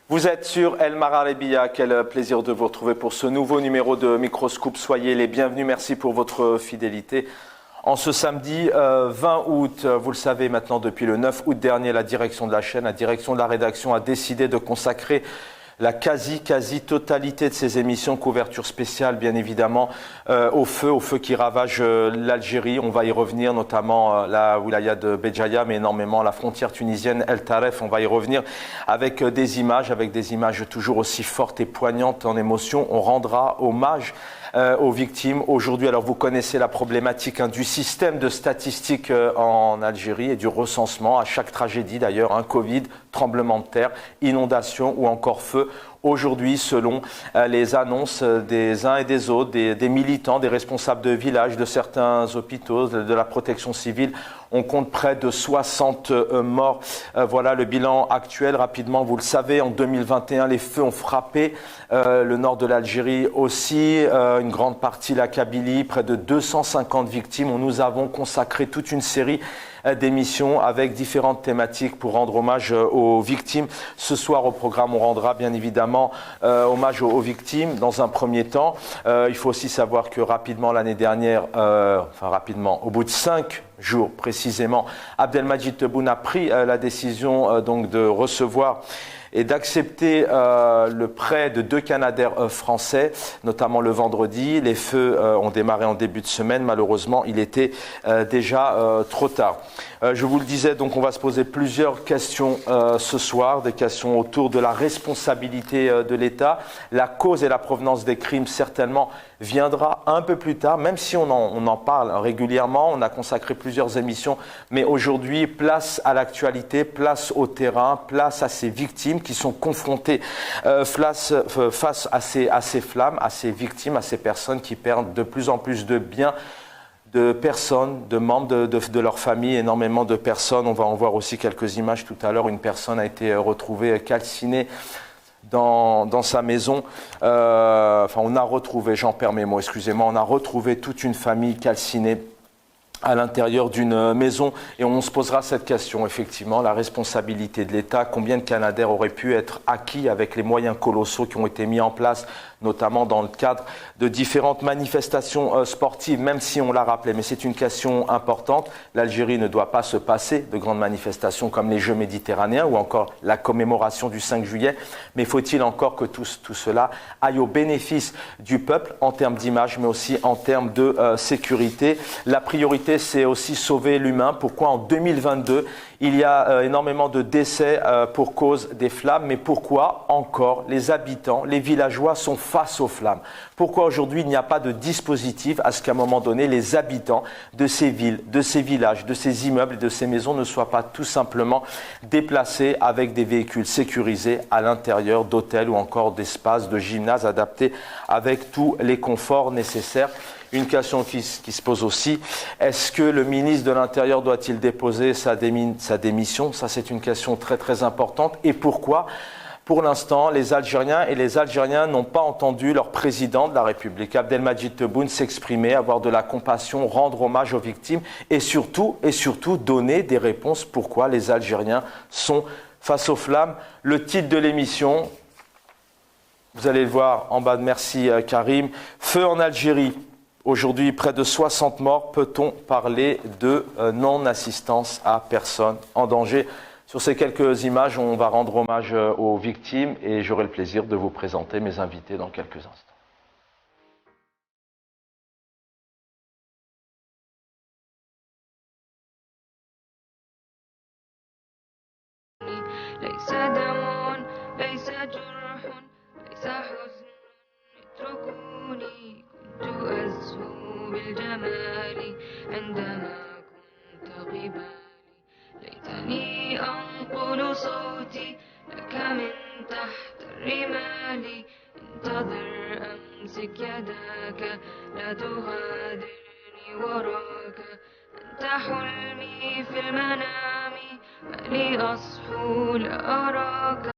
Vous êtes sur El Mararabia, quel plaisir de vous retrouver pour ce nouveau numéro de Microscope. Soyez les bienvenus, merci pour votre fidélité. En ce samedi 20 août, vous le savez maintenant depuis le 9 août dernier, la direction de la chaîne, la direction de la rédaction a décidé de consacrer la quasi-totalité de ces émissions, couverture spéciale bien évidemment, au feu qui ravage l'Algérie. On va y revenir, notamment la wilaya de Béjaïa, mais énormément la frontière tunisienne, El Taref. On va y revenir avec des images toujours aussi fortes et poignantes en émotion. On rendra hommage aux victimes aujourd'hui. Alors vous connaissez la problématique du système de statistiques en Algérie et du recensement à chaque tragédie d'ailleurs, Covid, tremblement de terre, inondation ou encore feu. Aujourd'hui, selon les annonces des uns et des autres, des militants, des responsables de villages, de certains hôpitaux, de la protection civile, on compte près de 60 morts. Voilà le bilan actuel. Rapidement, vous le savez, en 2021, les feux ont frappé le nord de l'Algérie aussi, une grande partie la Kabylie, près de 250 victimes. Nous avons consacré toute une série d'émissions avec différentes thématiques pour rendre hommage aux victimes. Ce soir au programme, on rendra bien évidemment hommage aux victimes dans un premier temps. Il faut aussi savoir que rapidement l'année dernière, au bout de 5 jours précisément, Abdelmadjid Tebboune a pris la décision donc de recevoir et d'accepter le prêt de 2 Canadair français, notamment le vendredi. Les feux ont démarré en début de semaine. Malheureusement, il était déjà trop tard. Je vous le disais, donc on va se poser plusieurs questions ce soir, des questions autour de la responsabilité de l'État. La cause et la provenance des crimes, certainement, viendra un peu plus tard, même si on en parle régulièrement. On a consacré plusieurs émissions, mais aujourd'hui, place à l'actualité, place au terrain, place à ces victimes qui sont confrontées face à ces flammes, à ces victimes, à ces personnes qui perdent de plus en plus de biens, de personnes, de membres de leur famille, énormément de personnes. On va en voir aussi quelques images tout à l'heure. Une personne a été retrouvée calcinée dans sa maison. On a retrouvé, j'en perds mes mots, excusez-moi, on a retrouvé toute une famille calcinée à l'intérieur d'une maison, et on se posera cette question, effectivement, la responsabilité de l'État, combien de Canadair auraient pu être acquis avec les moyens colossaux qui ont été mis en place, notamment dans le cadre de différentes manifestations sportives, même si on l'a rappelé, mais c'est une question importante. L'Algérie ne doit pas se passer de grandes manifestations comme les Jeux méditerranéens ou encore la commémoration du 5 juillet, mais faut-il encore que tout cela aille au bénéfice du peuple en termes d'image, mais aussi en termes de sécurité. La priorité, c'est aussi sauver l'humain. Pourquoi en 2022, il y a énormément de décès pour cause des flammes, mais pourquoi encore les habitants, les villageois sont face aux flammes? Pourquoi aujourd'hui il n'y a pas de dispositif à ce qu'à un moment donné, les habitants de ces villes, de ces villages, de ces immeubles et de ces maisons ne soient pas tout simplement déplacés avec des véhicules sécurisés à l'intérieur d'hôtels ou encore d'espaces de gymnase adaptés avec tous les conforts nécessaires? Une question qui se pose aussi, est-ce que le ministre de l'Intérieur doit-il déposer sa démission? Ça, c'est une question très très importante. Et pourquoi? Pour l'instant, les Algériens n'ont pas entendu leur président de la République, Abdelmadjid Tebboune, s'exprimer, avoir de la compassion, rendre hommage aux victimes et surtout donner des réponses pourquoi les Algériens sont face aux flammes. Le titre de l'émission, vous allez le voir en bas de merci Karim, Feu en Algérie. Aujourd'hui, près de 60 morts. Peut-on parler de non-assistance à personne en danger? Sur ces quelques images, on va rendre hommage aux victimes et j'aurai le plaisir de vous présenter mes invités dans quelques instants. ليتني أنقل صوتي لك من تحت الرمال انتظر أمسك يدك لا تغادرني وراك أنت حلمي في المنام فلي أصحو لأراك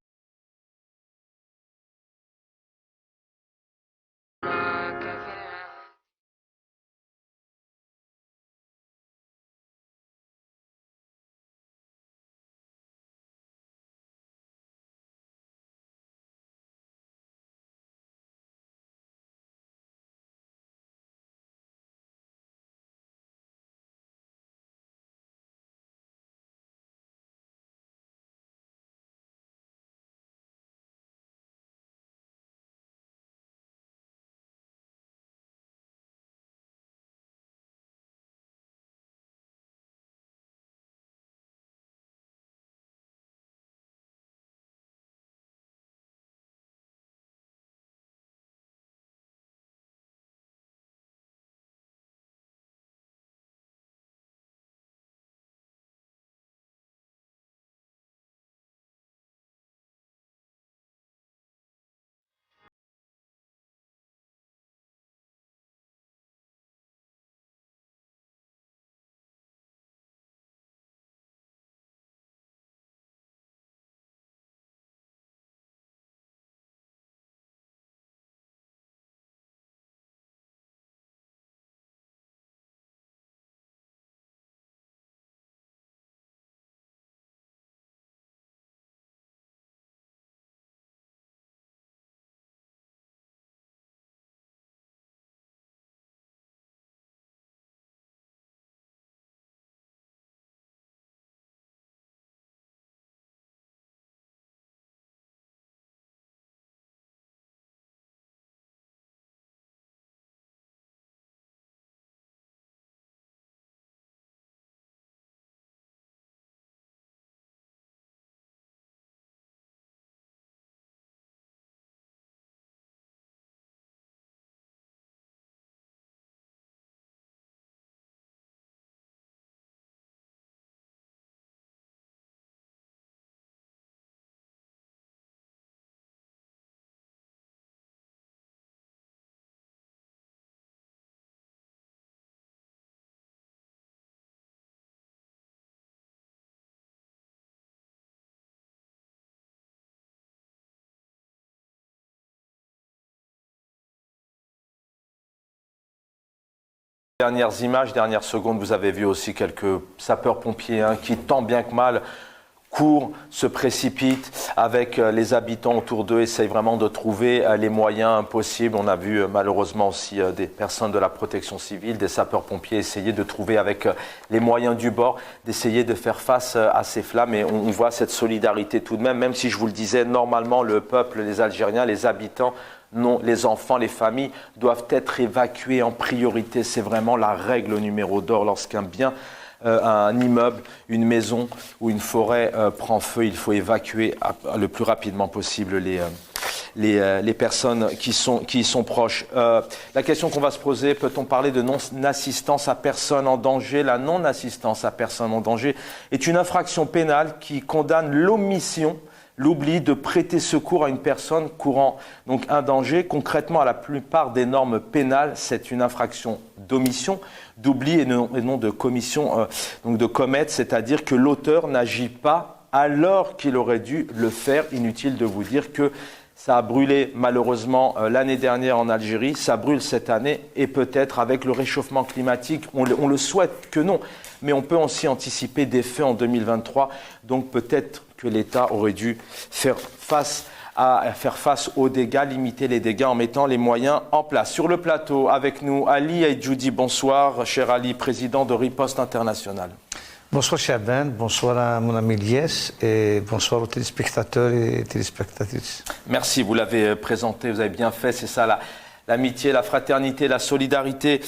Dernières images, dernières secondes, vous avez vu aussi quelques sapeurs-pompiers qui, tant bien que mal, courent, se précipitent avec les habitants autour d'eux, essayent vraiment de trouver les moyens possibles. On a vu malheureusement aussi des personnes de la protection civile, des sapeurs-pompiers essayer de trouver avec les moyens du bord, d'essayer de faire face à ces flammes. Et on voit cette solidarité tout de même si je vous le disais, normalement le peuple, les Algériens, les habitants, non, les enfants, les familles doivent être évacués en priorité. C'est vraiment la règle numéro d'or lorsqu'un bien, un immeuble, une maison ou une forêt prend feu. Il faut évacuer le plus rapidement possible les personnes qui y sont proches. La question qu'on va se poser, peut-on parler de non-assistance à personne en danger? La non-assistance à personne en danger est une infraction pénale qui condamne l'omission, l'oubli de prêter secours à une personne courant donc un danger. Concrètement, à la plupart des normes pénales, c'est une infraction d'omission, d'oubli et non de commission, donc de commettre, c'est-à-dire que l'auteur n'agit pas alors qu'il aurait dû le faire. Inutile de vous dire que ça a brûlé malheureusement l'année dernière en Algérie, ça brûle cette année et peut-être avec le réchauffement climatique, on le souhaite que non, mais on peut aussi anticiper des feux en 2023, donc peut-être que l'État aurait dû faire face aux dégâts, limiter les dégâts en mettant les moyens en place. Sur le plateau, avec nous, Ali Aïdjoudi, bonsoir, cher Ali, président de Riposte International. Bonsoir Chaban, bonsoir à mon ami Lies et bonsoir aux téléspectateurs et téléspectatrices. Merci, vous l'avez présenté, vous avez bien fait, c'est ça l'amitié, la fraternité, la solidarité.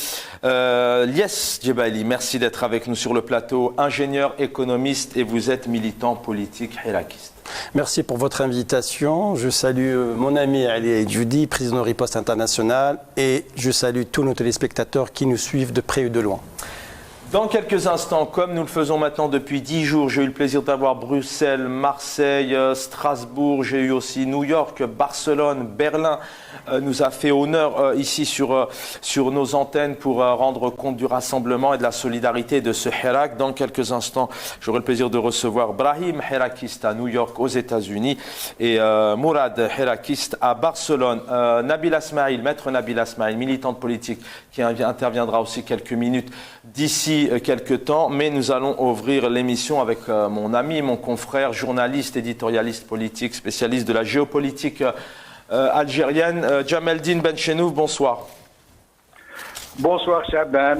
Lies Djebali, merci d'être avec nous sur le plateau, ingénieur économiste et vous êtes militant politique hirakiste. Merci pour votre invitation. Je salue mon ami Ali Aïdjoudi, président de Riposte International, et je salue tous nos téléspectateurs qui nous suivent de près ou de loin. Dans quelques instants, comme nous le faisons maintenant depuis 10 jours, j'ai eu le plaisir d'avoir Bruxelles, Marseille, Strasbourg, j'ai eu aussi New York, Barcelone, Berlin, nous a fait honneur ici sur nos antennes pour rendre compte du rassemblement et de la solidarité de ce Hirak. Dans quelques instants, j'aurai le plaisir de recevoir Brahim, hirakiste à New York aux États-Unis, et Mourad, hirakiste à Barcelone. Nabil Asmaïl, maître Nabil Asmaïl, militante politique, qui interviendra aussi quelques minutes d'ici quelques temps, mais nous allons ouvrir l'émission avec mon ami, mon confrère, journaliste, éditorialiste politique, spécialiste de la géopolitique algérienne, Jamaldine Benchenouf, bonsoir. Bonsoir Chaban,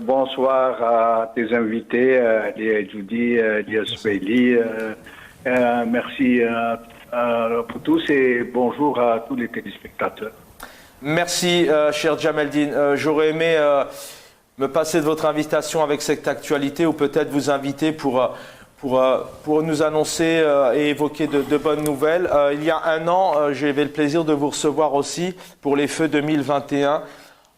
bonsoir à tes invités, Lia Aïdjoudi, Lia Sbeili, merci pour tous et bonjour à tous les téléspectateurs. Merci cher Jamaldine, j'aurais aimé me passer de votre invitation avec cette actualité ou peut-être vous inviter pour nous annoncer et évoquer de bonnes nouvelles. Il y a un an, j'avais le plaisir de vous recevoir aussi pour les feux 2021.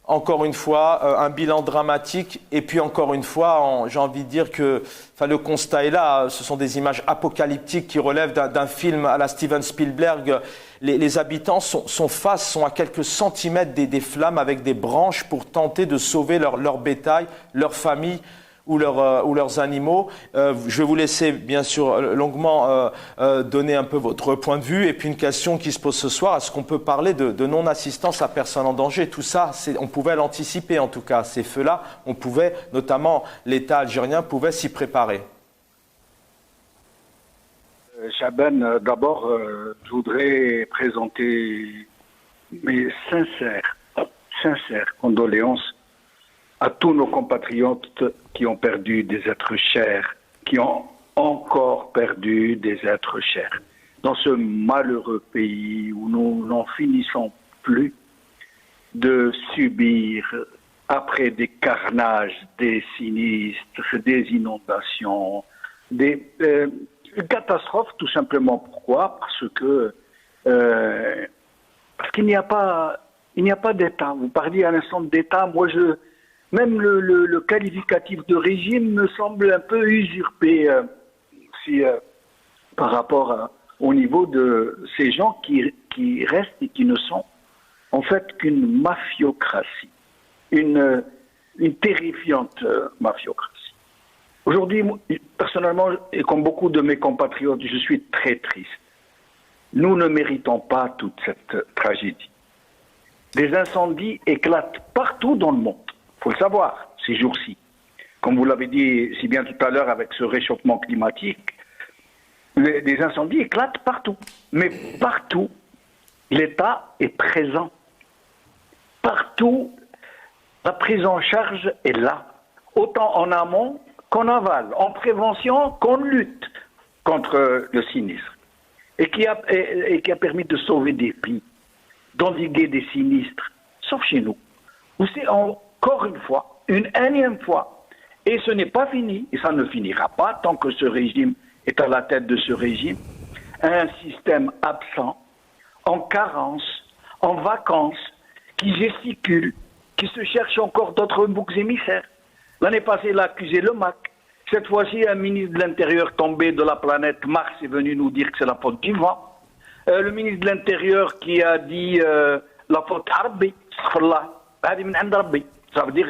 Encore une fois, un bilan dramatique et puis encore une fois, j'ai envie de dire que le constat est là, ce sont des images apocalyptiques qui relèvent d'un film à la Steven Spielberg. Les habitants sont à quelques centimètres des flammes avec des branches pour tenter de sauver leur bétail, leur famille ou leurs animaux. Je vais vous laisser bien sûr longuement donner un peu votre point de vue et puis une question qui se pose ce soir, est-ce qu'on peut parler de non-assistance à personne en danger? Tout ça, on pouvait l'anticiper en tout cas, ces feux-là, on pouvait, notamment l'État algérien pouvait s'y préparer. Chaban, d'abord, je voudrais présenter mes sincères condoléances à tous nos compatriotes qui ont perdu des êtres chers, qui ont encore perdu des êtres chers. Dans ce malheureux pays où nous n'en finissons plus de subir, après des carnages, des sinistres, des inondations, une catastrophe tout simplement. Pourquoi? Parce qu'il n'y a pas d'État. Vous parliez à l'instant d'État. Moi, même le qualificatif de régime me semble un peu usurpé par rapport au niveau de ces gens qui restent et qui ne sont en fait qu'une mafiocratie, une terrifiante mafiocratie. Aujourd'hui, personnellement, et comme beaucoup de mes compatriotes, je suis très triste. Nous ne méritons pas toute cette tragédie. Des incendies éclatent partout dans le monde. faut le savoir, ces jours-ci. Comme vous l'avez dit si bien tout à l'heure avec ce réchauffement climatique, des incendies éclatent partout. Mais partout, l'État est présent. Partout, la prise en charge est là. Autant en amont qu'en aval, en prévention qu'en lutte contre le sinistre. Et qui a permis de sauver des vies, d'endiguer des sinistres, sauf chez nous. Où c'est encore une fois, une énième fois, et ce n'est pas fini, et ça ne finira pas tant que ce régime est à la tête de ce régime, un système absent, en carence, en vacances, qui gesticule, qui se cherche encore d'autres boucs émissaires. L'année passée, il a accusé le MAC. Cette fois-ci, un ministre de l'Intérieur tombé de la planète Mars est venu nous dire que c'est la faute du vent. Le ministre de l'Intérieur qui a dit la faute Arbi, ça veut dire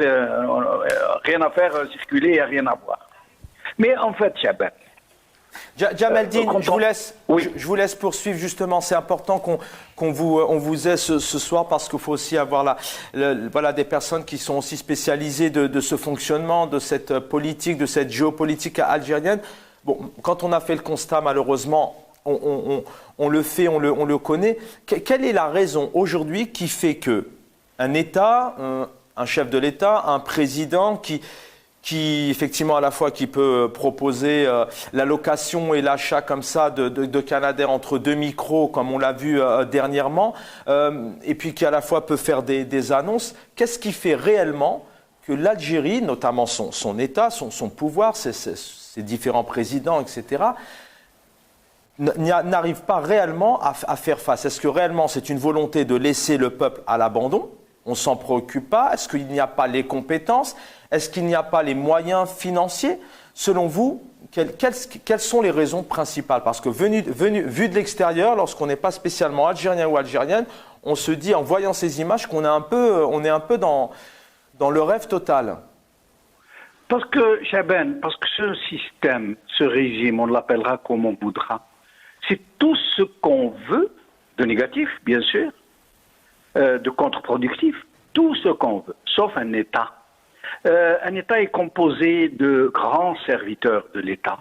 rien à faire, circuler et rien à voir. Mais en fait, Chaban, Djamaldine, oui. je vous laisse poursuivre justement. C'est important on vous ait ce soir parce qu'il faut aussi avoir voilà, des personnes qui sont aussi spécialisées de ce fonctionnement, de cette politique, de cette géopolitique algérienne. Bon, quand on a fait le constat, malheureusement, on le fait, on le connaît. Quelle est la raison aujourd'hui qui fait que un État, un chef de l'État, un président qui effectivement à la fois qui peut proposer la location et l'achat comme ça de Canadair entre deux micros comme on l'a vu dernièrement et puis qui à la fois peut faire des annonces, qu'est-ce qui fait réellement que l'Algérie, notamment son État, son pouvoir, ses différents présidents, etc., n'arrive pas réellement à faire face? Est-ce que réellement c'est une volonté de laisser le peuple à l'abandon? On ne s'en préoccupe pas? Est-ce qu'il n'y a pas les compétences? Est-ce qu'il n'y a pas les moyens financiers? Selon vous, quelles sont les raisons principales? Parce que vu de l'extérieur, lorsqu'on n'est pas spécialement algérien ou algérienne, on se dit en voyant ces images qu'on est un peu dans le rêve total. Parce que, Chaban, parce que ce système, ce régime, on l'appellera comme on voudra, c'est tout ce qu'on veut, de négatif, bien sûr, de contre-productif, tout ce qu'on veut, sauf un État. Un État est composé de grands serviteurs de l'État,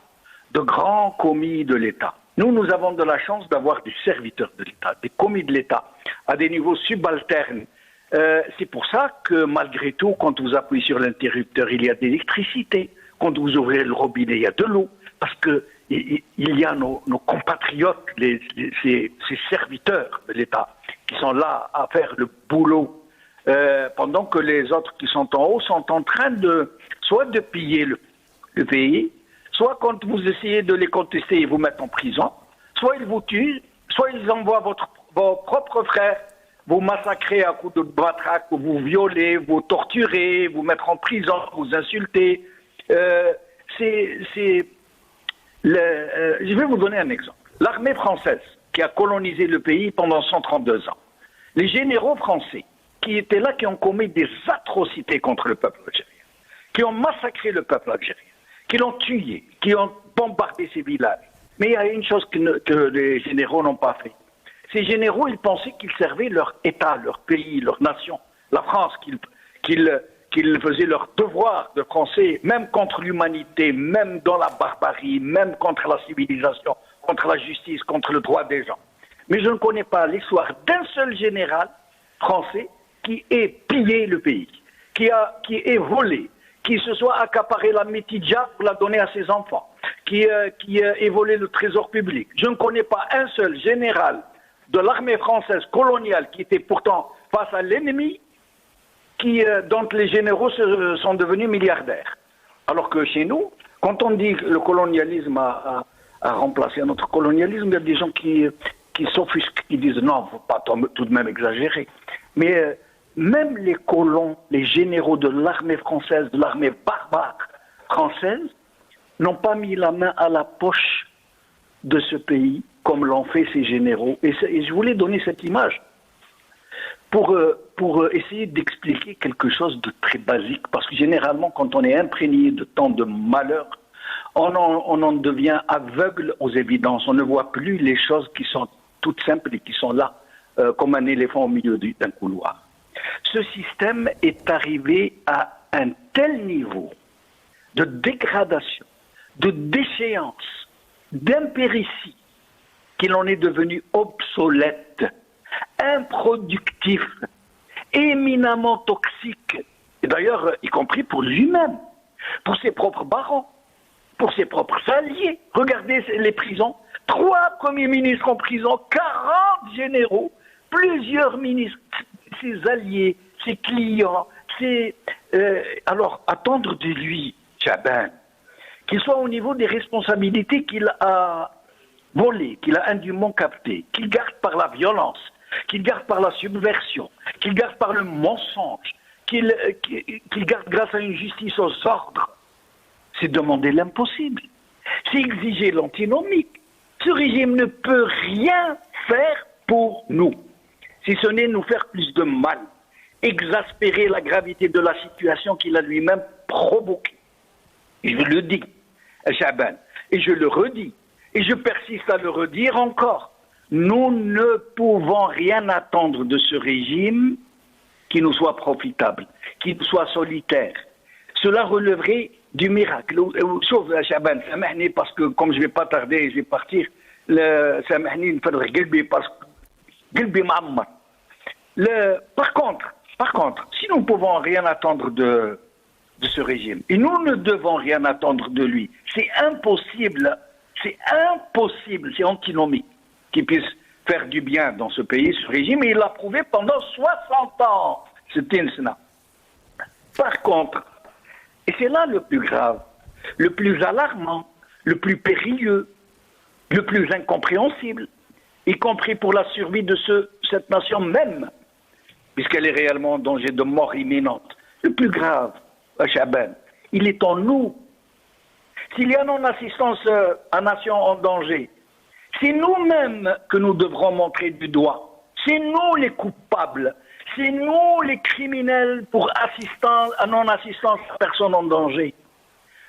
de grands commis de l'État. Nous avons de la chance d'avoir des serviteurs de l'État, des commis de l'État, à des niveaux subalternes. C'est pour ça que malgré tout, quand vous appuyez sur l'interrupteur, il y a de l'électricité. Quand vous ouvrez le robinet, il y a de l'eau. Parce que il y a nos compatriotes, ces serviteurs de l'État, qui sont là à faire le boulot, pendant que les autres qui sont en haut sont en train soit de piller le pays, soit quand vous essayez de les contester, ils vous mettent en prison, soit ils vous tuent, soit ils envoient vos propres frères vous massacrer à coups de batraque, vous violer, vous torturer, vous mettre en prison, vous insulter. Je vais vous donner un exemple. L'armée française, qui a colonisé le pays pendant 132 ans, les généraux français qui étaient là, qui ont commis des atrocités contre le peuple algérien, qui ont massacré le peuple algérien, qui l'ont tué, qui ont bombardé ses villages. Mais il y a une chose que les généraux n'ont pas fait. Ces généraux, ils pensaient qu'ils servaient leur État, leur pays, leur nation, la France, qu'ils faisaient leur devoir de Français, même contre l'humanité, même dans la barbarie, même contre la civilisation, contre la justice, contre le droit des gens. Mais je ne connais pas l'histoire d'un seul général français qui ait pillé le pays, qui ait volé, qui se soit accaparé la métidja pour la donner à ses enfants, qui ait volé le trésor public. Je ne connais pas un seul général de l'armée française coloniale qui était pourtant face à l'ennemi, dont les généraux sont devenus milliardaires. Alors que chez nous, quand on dit que le colonialisme a remplacé notre colonialisme, il y a des gens qui s'offusquent, qui disent non, il ne faut pas tout de même exagérer. Mais même les colons, les généraux de l'armée française, de l'armée barbare française, n'ont pas mis la main à la poche de ce pays comme l'ont fait ces généraux. Et je voulais donner cette image pour essayer d'expliquer quelque chose de très basique. Parce que généralement, quand on est imprégné de tant de malheur, on en devient aveugle aux évidences. On ne voit plus les choses qui sont toutes simples et qui sont là, comme un éléphant au milieu d'un couloir. Ce système est arrivé à un tel niveau de dégradation, de déchéance, d'impéritie, qu'il en est devenu obsolète, improductif, éminemment toxique, et d'ailleurs, y compris pour lui-même, pour ses propres barons, pour ses propres alliés. Regardez les prisons, 3 premiers ministres en prison, 40 généraux, plusieurs ministres, ses alliés, ses clients, alors, attendre de lui, Chaban, qu'il soit au niveau des responsabilités qu'il a volées, qu'il a indûment captées, qu'il garde par la violence, qu'il garde par la subversion, qu'il garde par le mensonge, qu'il garde grâce à une justice aux ordres, c'est demander l'impossible. C'est exiger l'antinomique. Ce régime ne peut rien faire pour nous, si ce n'est nous faire plus de mal, exaspérer la gravité de la situation qu'il a lui-même provoquée. Et je le dis, Chaban, et je le redis, et je persiste à le redire encore. Nous ne pouvons rien attendre de ce régime qui nous soit profitable, qui nous soit solitaire. Cela relèverait du miracle. Sauf Chaban, samahni, parce que comme je ne vais pas tarder, je vais partir, samahni, parce que قلبي معمر. Par contre, si nous ne pouvons rien attendre de ce régime, et nous ne devons rien attendre de lui, c'est impossible, c'est antinomique qu'il puisse faire du bien dans ce pays, ce régime, et il l'a prouvé pendant 60 ans, c'était une sena. Par contre, et c'est là le plus grave, le plus alarmant, le plus périlleux, le plus incompréhensible, y compris pour la survie de cette nation même, puisqu'elle est réellement en danger de mort imminente. Le plus grave, Chaban, il est en nous. S'il y a non-assistance à nation en danger, c'est nous-mêmes que nous devrons montrer du doigt. C'est nous les coupables. C'est nous les criminels pour non-assistance à personne en danger.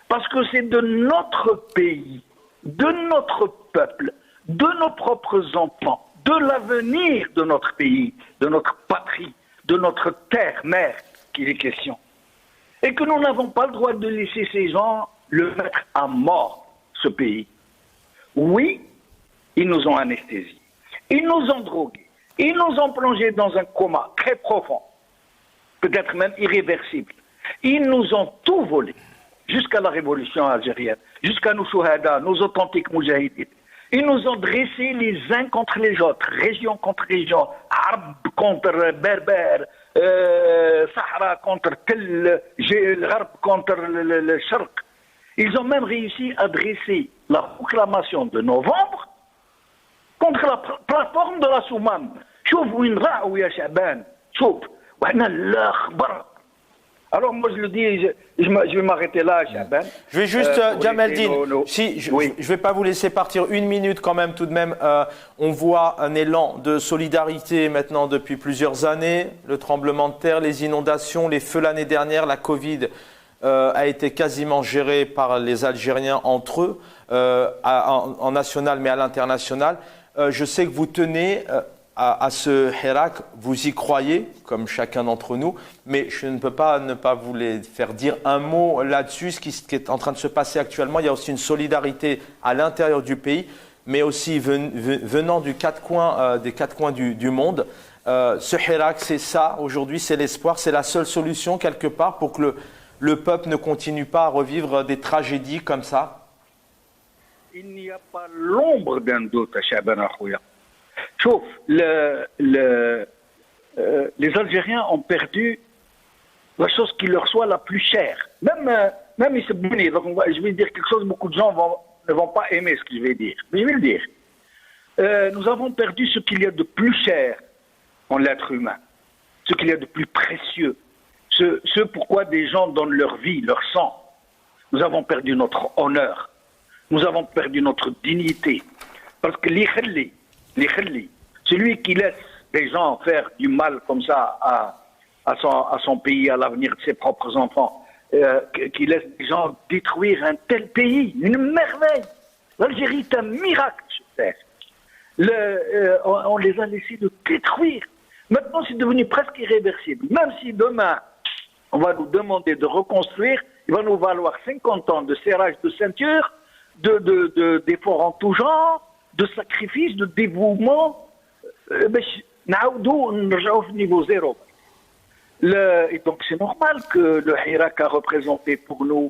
Parce que c'est de notre pays, de notre peuple, de nos propres enfants, de l'avenir de notre pays, de notre patrie, de notre terre-mère qu'il est question. Et que nous n'avons pas le droit de laisser ces gens le mettre à mort, ce pays. Oui, ils nous ont anesthésiés, ils nous ont drogués, ils nous ont plongés dans un coma très profond, peut-être même irréversible. Ils nous ont tout volé, jusqu'à la révolution algérienne, jusqu'à nos chouhada, nos authentiques moujahidines. Ils nous ont dressés les uns contre les autres, région contre région, Arab contre Berbère, Sahara contre tel, Gharb contre le Sharq. Ils ont même réussi à dresser la proclamation de novembre contre la plateforme de la Soumam. Chouf وين راحوا يا شعبان شوف وإحنا الأخبار. Alors moi je le dis, je vais m'arrêter là, Chaban. Je vais juste, Djamaldine, si je ne vais pas vous laisser partir une minute quand même tout de même. On voit un élan de solidarité maintenant depuis plusieurs années. Le tremblement de terre, les inondations, les feux l'année dernière, la Covid a été quasiment gérée par les Algériens entre eux, en national mais à l'international. Je sais que vous tenez à ce Hirak, vous y croyez, comme chacun d'entre nous, mais je ne peux pas ne pas vous les faire dire un mot là-dessus, ce qui est en train de se passer actuellement. Il y a aussi une solidarité à l'intérieur du pays, mais aussi venant des quatre coins du monde. Ce Hirak, c'est ça, aujourd'hui, c'est l'espoir, c'est la seule solution quelque part pour que le peuple ne continue pas à revivre des tragédies comme ça. Il n'y a pas l'ombre d'un doute, Chaban Akhouya. Sauf, les Algériens ont perdu la chose qui leur soit la plus chère. Même ils se brûlent. Donc je vais dire quelque chose, beaucoup de gens ne vont pas aimer ce que je vais dire. Mais je vais le dire. Nous avons perdu ce qu'il y a de plus cher en l'être humain. Ce qu'il y a de plus précieux. Ce pourquoi des gens donnent leur vie, leur sang. Nous avons perdu notre honneur. Nous avons perdu notre dignité. Parce que celui qui laisse des gens faire du mal comme ça à son pays, à l'avenir de ses propres enfants, qui laisse des gens détruire un tel pays, une merveille. L'Algérie est un miracle sur terre. On les a laissés le détruire. Maintenant, c'est devenu presque irréversible. Même si demain, on va nous demander de reconstruire, il va nous valoir 50 ans de serrage de ceinture, d'efforts en tout genre, de sacrifices, de dévouement. Au niveau zéro. Et donc c'est normal que le Hirak a représenté pour nous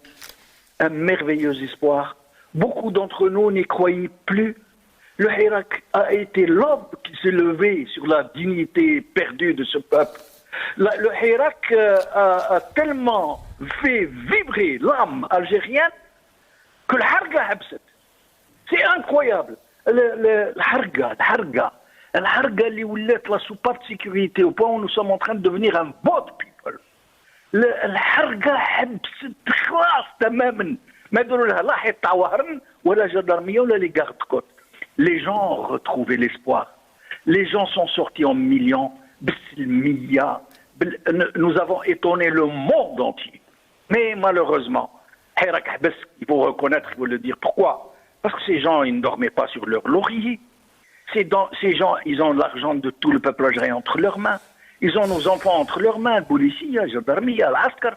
un merveilleux espoir. Beaucoup d'entre nous n'y croyaient plus. Le Hirak a été l'homme qui s'est levé sur la dignité perdue de ce peuple. Le Hirak a tellement fait vibrer l'âme algérienne que le Harga habset. C'est incroyable. Le Harga اللي ولات la soupape de sécurité au point où nous sommes en train de devenir un vote people. الحرقة حبست خلاص تماما ما داروا لها لا حيط تاع وهرن ولا جدرمية ولا لي garde côte. Les gens ont retrouvé l'espoir. Les gens sont sortis en millions. Bismillah. Nous avons étonné le monde entier. Mais malheureusement, il faut reconnaître, il faut le dire. Pourquoi? Parce que ces gens, ils ne dormaient pas sur leur laurier. Ces gens, ils ont l'argent de tout le peuple algérien entre leurs mains. Ils ont nos enfants entre leurs mains, Boulissia, Gendarmerie, Al-Askar.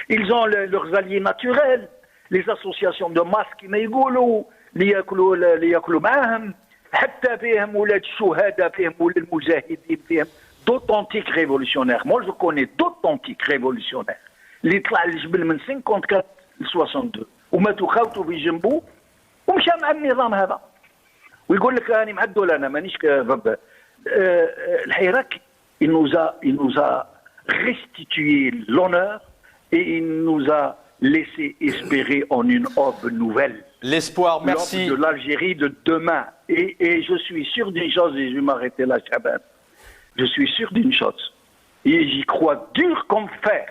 Ils ont leurs alliés naturels, les associations de masse qui m'égoulent, اللي ياكلوا معاهم حتى فيهم ولاد الشهداء فيهم ولاد المجاهدين فيهم d'authentiques révolutionnaires. Moi je connais d'authentiques révolutionnaires اللي طلع الجبل من 54 ل 62 وماتوا خاوتوا في جنبه ومشى مع النظام هذا ويقول لك راني معدول انا مانيش ضد الحراك. Il nous a restitué l'honneur et il nous a laissé espérer en une aube nouvelle. L'espoir, merci. L'aube de l'Algérie de demain. Et je suis sûr d'une chose, et je vais m'arrêter là, Chaban. Je suis sûr d'une chose, et j'y crois dur comme fer.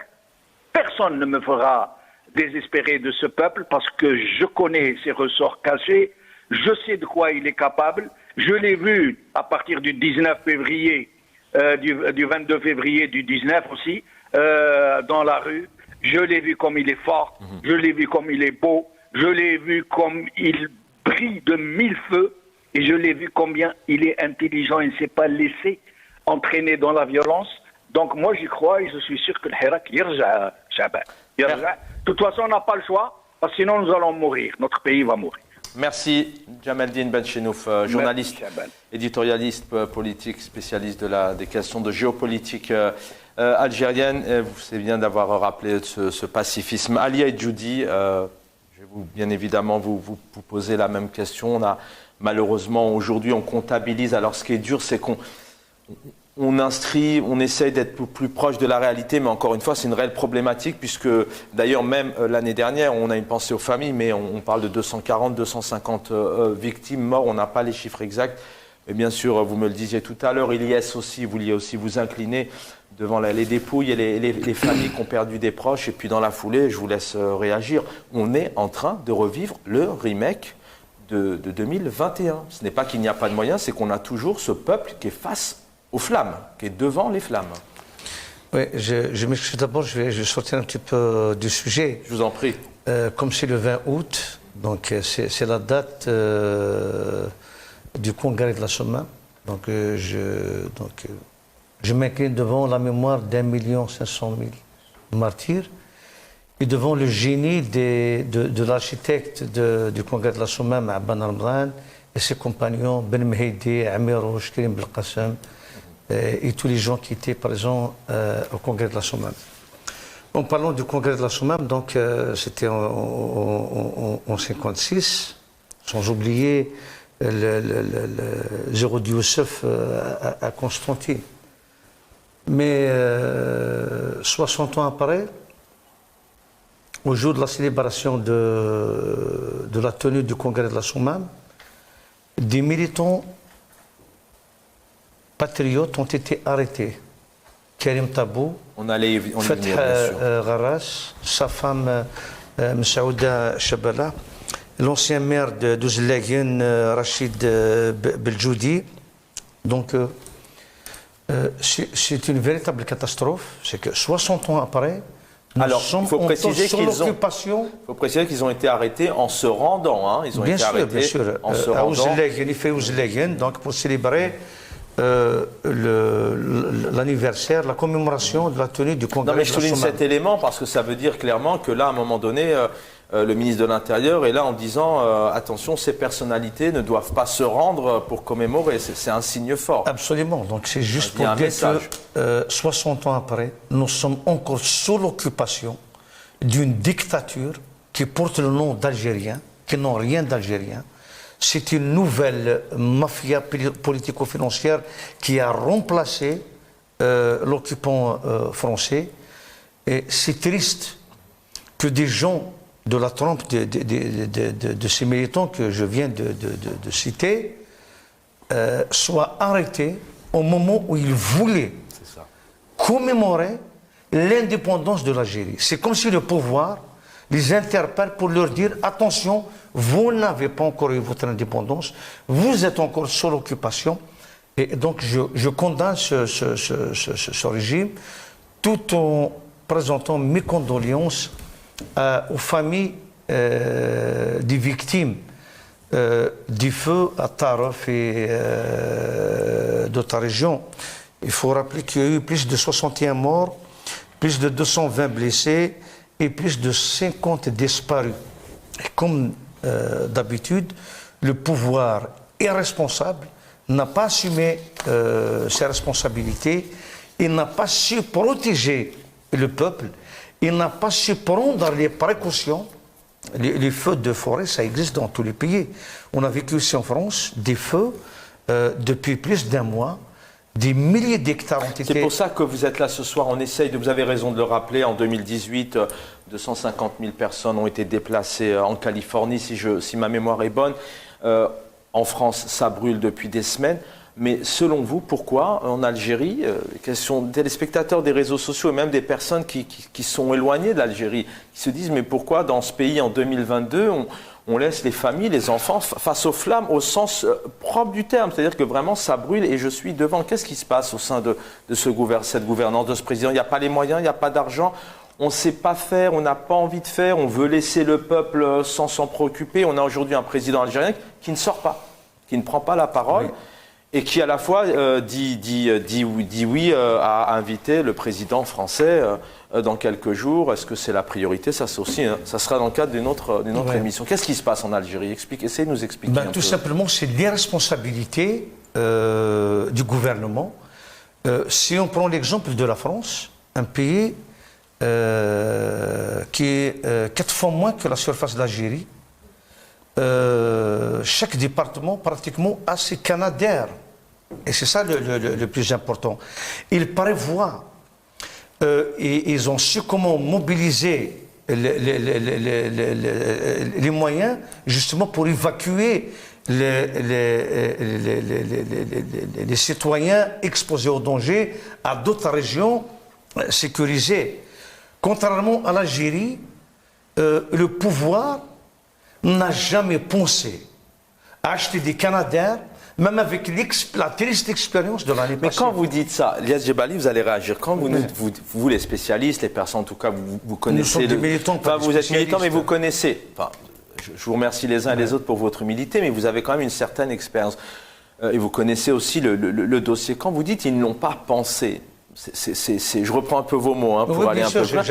Personne ne me fera désespérer de ce peuple parce que je connais ses ressorts cachés, je sais de quoi il est capable. Je l'ai vu à partir du 19 février, du 22 février, du 19 aussi, dans la rue. Je l'ai vu comme il est fort, je l'ai vu comme il est beau, je l'ai vu comme il brille de mille feux, et je l'ai vu combien il est intelligent, il ne s'est pas laissé entraîner dans la violence. Donc moi j'y crois et je suis sûr que le Hirak yarja, Chaban. De toute façon on n'a pas le choix, parce que sinon nous allons mourir, notre pays va mourir. Merci Djamaldine Benchenouf, journaliste, éditorialiste politique, spécialiste des questions de géopolitique algérienne. C'est bien d'avoir rappelé ce pacifisme. Alia et Djoudi, je vais bien évidemment vous poser la même question. On a malheureusement aujourd'hui on comptabilise. Alors ce qui est dur, c'est qu'on inscrit, on essaye d'être plus proche de la réalité, mais encore une fois, c'est une réelle problématique, puisque d'ailleurs, même l'année dernière, on a une pensée aux familles, mais on parle de 240, 250 victimes morts, on n'a pas les chiffres exacts. Mais bien sûr, vous me le disiez tout à l'heure, Ilyes aussi, vous vouliez aussi vous incliner devant les dépouilles et les familles qui ont perdu des proches. Et puis dans la foulée, je vous laisse réagir, on est en train de revivre le remake de 2021. Ce n'est pas qu'il n'y a pas de moyens, c'est qu'on a toujours ce peuple qui est face aux flammes, qui est devant les flammes. Oui, je m'excuse d'abord, je vais sortir un petit peu du sujet. Je vous en prie. Comme c'est le 20 août, donc c'est la date du congrès de la Somme. Donc je m'incline devant la mémoire d'1,5 million de martyrs et devant le génie de l'architecte du congrès de la Somme, Ben Ramadan, et ses compagnons, Ben Mehdi, Amirouche, Karim Belkacem, et tous les gens qui étaient présents au congrès de la Somme. En parlant du congrès de la Somme, donc c'était en 1956, sans oublier le Zéro Youssef à Constantine. Mais 60 ans après, au jour de la célébration de la tenue du congrès de la Somme, des militants patriotes ont été arrêtés. Karim Tabou, Fath Gharas, sa femme Msaouda Chabala, l'ancien maire de Douzelagen, Rachid Beljoudi. Donc, c'est une véritable catastrophe. C'est que 60 ans après, alors, il faut préciser qu'ils ont été arrêtés en se rendant. Hein. Ils ont été arrêtés en se rendant. Donc, pour célébrer l'anniversaire, la commémoration de la tenue du congrès. Non, mais je de la souligne Sommam. cet élément parce que ça veut dire clairement que là, à un moment donné, le ministre de l'Intérieur est là en disant attention, ces personnalités ne doivent pas se rendre pour commémorer. C'est un signe fort. Absolument. Donc c'est juste Il y a pour un dire message. que 60 ans après, nous sommes encore sous l'occupation d'une dictature qui porte le nom d'Algériens, qui n'ont rien d'algérien. C'est une nouvelle mafia politico-financière qui a remplacé l'occupant français. Et c'est triste que des gens de la trempe de ces militants que je viens de citer soient arrêtés au moment où ils voulaient commémorer l'indépendance de l'Algérie. C'est comme si le pouvoir les interpelle pour leur dire attention, vous n'avez pas encore eu votre indépendance, vous êtes encore sous l'occupation. Et donc je condamne ce régime tout en présentant mes condoléances aux familles des victimes du feu à Taref et d'autres régions. Il faut rappeler qu'il y a eu plus de 61 morts, plus de 220 blessés et plus de 50 disparus. Et comme d'habitude, le pouvoir irresponsable n'a pas assumé ses responsabilités, il n'a pas su protéger le peuple, il n'a pas su prendre les précautions. Les feux de forêt, ça existe dans tous les pays. On a vécu ici en France des feux depuis plus d'un mois. Des milliers d'hectares ont été... C'est pour ça que vous êtes là ce soir. On essaye de... Vous avez raison de le rappeler. En 2018, 250 000 personnes ont été déplacées en Californie, si ma mémoire est bonne. En France, ça brûle depuis des semaines. Mais selon vous, pourquoi en Algérie, question des téléspectateurs des réseaux sociaux et même des personnes qui sont éloignées de l'Algérie, qui se disent mais pourquoi dans ce pays en 2022 on laisse les familles, les enfants face aux flammes au sens propre du terme, c'est-à-dire que vraiment ça brûle et je suis devant. Qu'est-ce qui se passe au sein de cette gouvernance, de ce président? Il n'y a pas les moyens, il n'y a pas d'argent, on ne sait pas faire, on n'a pas envie de faire, on veut laisser le peuple sans s'en préoccuper. On a aujourd'hui un président algérien qui ne sort pas, qui ne prend pas la parole. Oui. Et qui à la fois dit oui à inviter le président français dans quelques jours. Est-ce que c'est la priorité? Ça, c'est aussi, ça sera dans le cadre d'une autre émission. Qu'est-ce qui se passe en Algérie? Essayez de nous expliquer. Tout simplement, c'est l'irresponsabilité du gouvernement. Si on prend l'exemple de la France, un pays qui est 4 fois moins que la surface de l'Algérie, chaque département pratiquement a ses canadaires. Et c'est ça le plus important. Ils prévoient et ils ont su comment mobiliser les moyens justement pour évacuer les citoyens exposés au danger à d'autres régions sécurisées. Contrairement à l'Algérie, le pouvoir n'a jamais pensé à acheter des canadaires, même avec la triste expérience de l'année passée. Mais quand vous dites ça, Lias Djebali, vous allez réagir. Quand vous les spécialistes, les personnes en tout cas, vous connaissez... Nous sommes des militants, pas des vous êtes militants, mais vous connaissez. Enfin, je vous remercie les uns et les autres pour votre humilité, mais vous avez quand même une certaine expérience. Et vous connaissez aussi le dossier. Quand vous dites ils n'ont pas pensé... je reprends un peu vos mots pour aller un peu plus loin.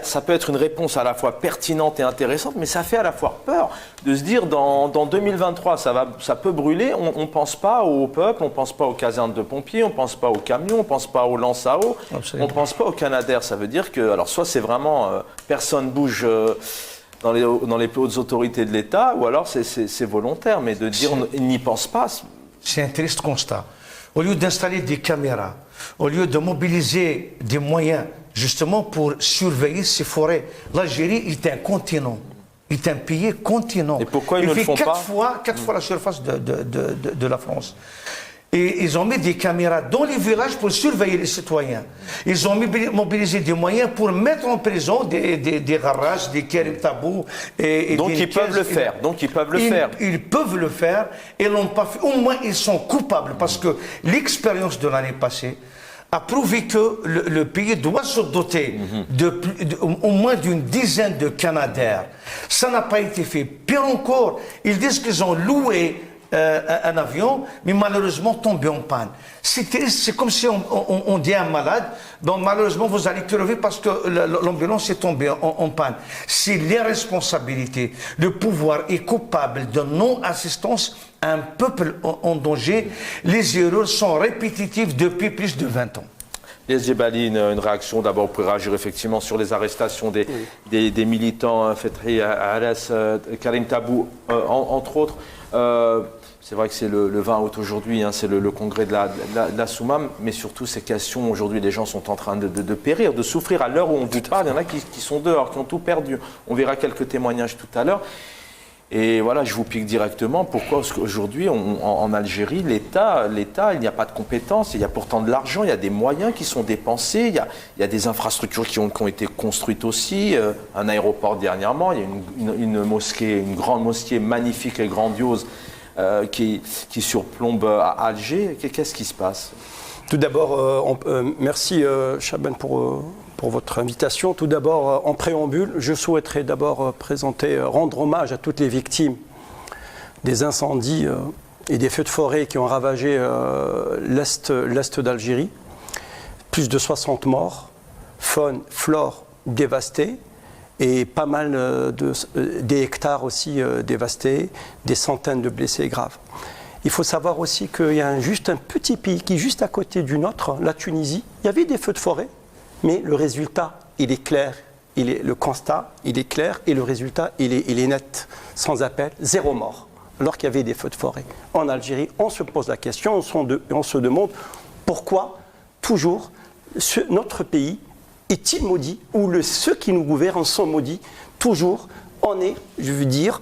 Ça peut être une réponse à la fois pertinente et intéressante, mais ça fait à la fois peur de se dire dans 2023, ça peut brûler. On ne pense pas au peuple, on ne pense pas aux casernes de pompiers, on ne pense pas aux camions, on ne pense pas aux lances à eau, on ne pense pas aux canadaires. Ça veut dire que, alors soit c'est vraiment personne bouge dans les hautes autorités de l'État, ou alors c'est volontaire, mais de dire ils n'y pensent pas. C'est un triste constat. Au lieu d'installer des caméras, au lieu de mobiliser des moyens justement pour surveiller ces forêts, l'Algérie est un continent, est un pays continent. Et pourquoi ils ne le font pas? Quatre fois la surface de la France. Et ils ont mis des caméras dans les villages pour surveiller les citoyens. Ils ont mobilisé des moyens pour mettre en prison des Garras, des Kerim Tabou. Donc ils peuvent le faire. Ils peuvent le faire et l'ont pas fait. Au moins ils sont coupables parce que l'expérience de l'année passée a prouvé que le pays doit se doter au moins d'une dizaine de canadaires. Ça n'a pas été fait. Pire encore, ils disent qu'ils ont loué un avion, mais malheureusement tombé en panne. C'est comme si on dit à un malade, donc malheureusement vous allez crever parce que l'ambulance est tombée en panne. C'est l'irresponsabilité. Le pouvoir est coupable de non-assistance à un peuple en danger. Les erreurs sont répétitives depuis plus de 20 ans. Les Djebali, une réaction d'abord pour réagir effectivement sur les arrestations des militants, Fethi Aras, Karim Tabou, entre autres. C'est vrai que c'est le 20 août aujourd'hui, hein, c'est le congrès de la Soumam, mais surtout ces questions, aujourd'hui les gens sont en train de périr, de souffrir. À l'heure où on vous parle, il y en a qui sont dehors, qui ont tout perdu. On verra quelques témoignages tout à l'heure. Et voilà, je vous pique directement. Pourquoi? Parce qu'aujourd'hui, en Algérie, l'État, il n'y a pas de compétences. Il y a pourtant de l'argent, il y a des moyens qui sont dépensés, il y a des infrastructures qui ont été construites aussi. Un aéroport dernièrement, il y a une mosquée, une grande mosquée magnifique et grandiose qui surplombe à Alger. Qu'est-ce qui se passe? Tout d'abord, merci Chaban pour votre invitation. Tout d'abord, en préambule, je souhaiterais d'abord rendre hommage à toutes les victimes des incendies et des feux de forêt qui ont ravagé l'est d'Algérie. Plus de 60 morts, faune, flore dévastée et pas mal des hectares aussi dévastés, des centaines de blessés graves. Il faut savoir aussi qu'il y a juste un petit pays qui est juste à côté du nôtre, la Tunisie. Il y avait des feux de forêt, mais le résultat, il est clair. Le constat, il est clair et le résultat, il est net, sans appel, 0 mort. Alors qu'il y avait des feux de forêt. En Algérie, on se pose la question, on se demande pourquoi toujours notre pays est-il maudit ou ceux qui nous gouvernent sont maudits. Toujours, on est, je veux dire,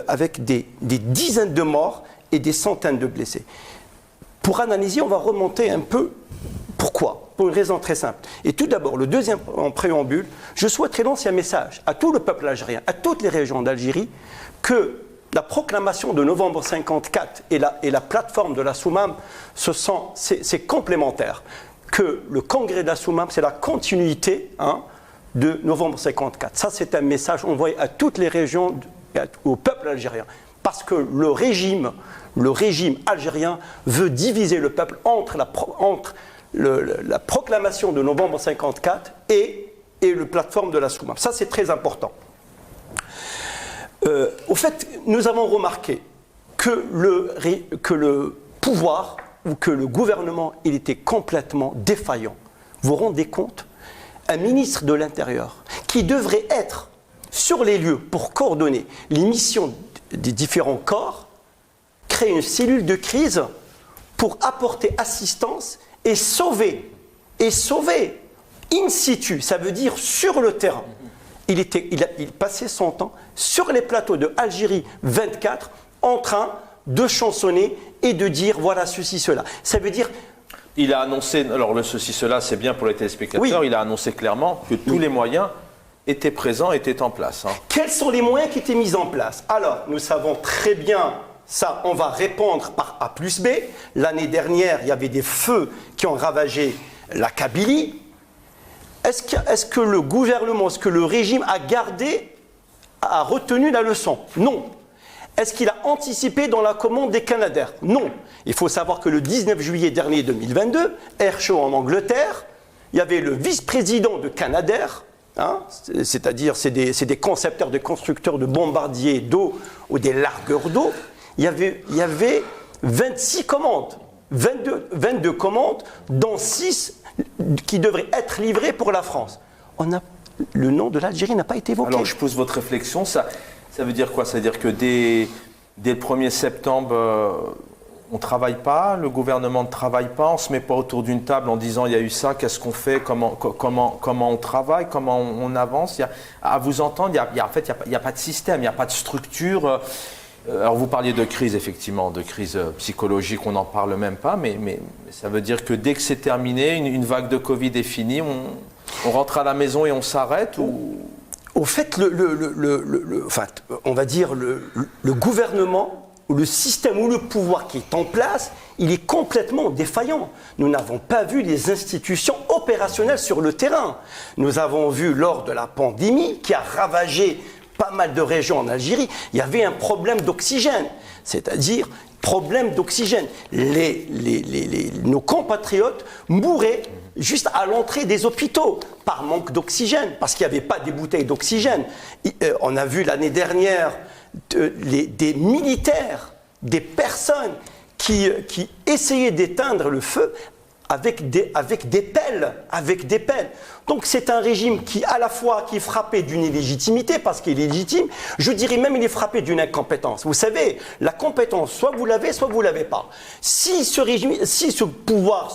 avec des dizaines de morts et des centaines de blessés. Pour analyser, on va remonter un peu. Pourquoi? Pour une raison très simple. Et tout d'abord, le deuxième en préambule, je souhaiterais lancer un message à tout le peuple algérien, à toutes les régions d'Algérie, que la proclamation de novembre 54 et la plateforme de la Soumam, c'est complémentaire. Que le congrès de la Soumam, c'est la continuité de novembre 54. Ça, c'est un message envoyé à toutes les régions, au peuple algérien. Parce que le régime algérien veut diviser le peuple entre la proclamation de novembre 54 et la plateforme de la Soumam. Ça, c'est très important. Au fait, nous avons remarqué que le pouvoir ou que le gouvernement, il était complètement défaillant. Vous vous rendez compte? Un ministre de l'Intérieur qui devrait être sur les lieux pour coordonner les missions des différents corps, crée une cellule de crise pour apporter assistance et sauver in situ, ça veut dire sur le terrain. Il passait son temps sur les plateaux de Algérie 24 en train de chansonner et de dire voilà ceci, cela. Ça veut dire... Il a annoncé, alors le ceci, cela, c'est bien pour les téléspectateurs, oui. Il a annoncé clairement que tous les moyens étaient présents, étaient en place. Quels sont les moyens qui étaient mis en place? Alors, nous savons très bien, ça, on va répondre par A plus B. L'année dernière, il y avait des feux qui ont ravagé la Kabylie. Est-ce que le gouvernement, est-ce que le régime a retenu la leçon? Non. Est-ce qu'il a anticipé dans la commande des Canadair? Non. Il faut savoir que le 19 juillet dernier 2022, Air Show en Angleterre, il y avait le vice-président de Canadair, c'est-à-dire c'est des concepteurs, des constructeurs de bombardiers d'eau ou des largueurs d'eau. Il y avait 26 commandes, 22 commandes, dont 6 qui devraient être livrées pour la France. Le nom de l'Algérie n'a pas été évoqué. Alors je pose votre réflexion, ça veut dire quoi? Ça veut dire que dès le 1er septembre, on ne travaille pas, le gouvernement ne travaille pas, on ne se met pas autour d'une table en disant il y a eu ça, qu'est-ce qu'on fait, comment on travaille, comment on avance. À vous entendre, il n'y a pas de système, il n'y a pas de structure. Alors vous parliez de crise, effectivement, de crise psychologique, on n'en parle même pas, mais ça veut dire que dès que c'est terminé, une vague de Covid est finie, on rentre à la maison et on s'arrête ou... Au fait, on va dire le gouvernement ou le système ou le pouvoir qui est en place, il est complètement défaillant. Nous n'avons pas vu les institutions opérationnelles sur le terrain. Nous avons vu lors de la pandémie qui a ravagé pas mal de régions en Algérie, il y avait un problème d'oxygène. C'est-à-dire problème d'oxygène. Nos compatriotes mouraient juste à l'entrée des hôpitaux par manque d'oxygène, parce qu'il n'y avait pas des bouteilles d'oxygène. On a vu l'année dernière des militaires, des personnes qui essayaient d'éteindre le feu avec des pelles. Donc c'est un régime qui, à la fois, qui est frappé d'une illégitimité, parce qu'il est légitime, je dirais même il est frappé d'une incompétence. Vous savez, la compétence, soit vous l'avez, soit vous ne l'avez pas. Si ce régime, si ce pouvoir,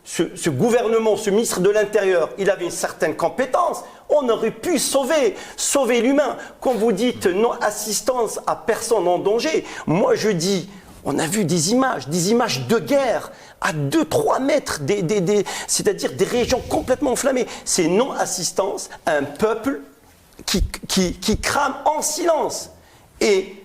ce gouvernement, ce ministre de l'Intérieur, il avait une certaine compétence, on aurait pu sauver l'humain. Quand vous dites non assistance à personne en danger, moi je dis, on a vu des images de guerre à 2-3 mètres, c'est-à-dire des régions complètement enflammées. C'est non-assistance à un peuple qui crame en silence. Et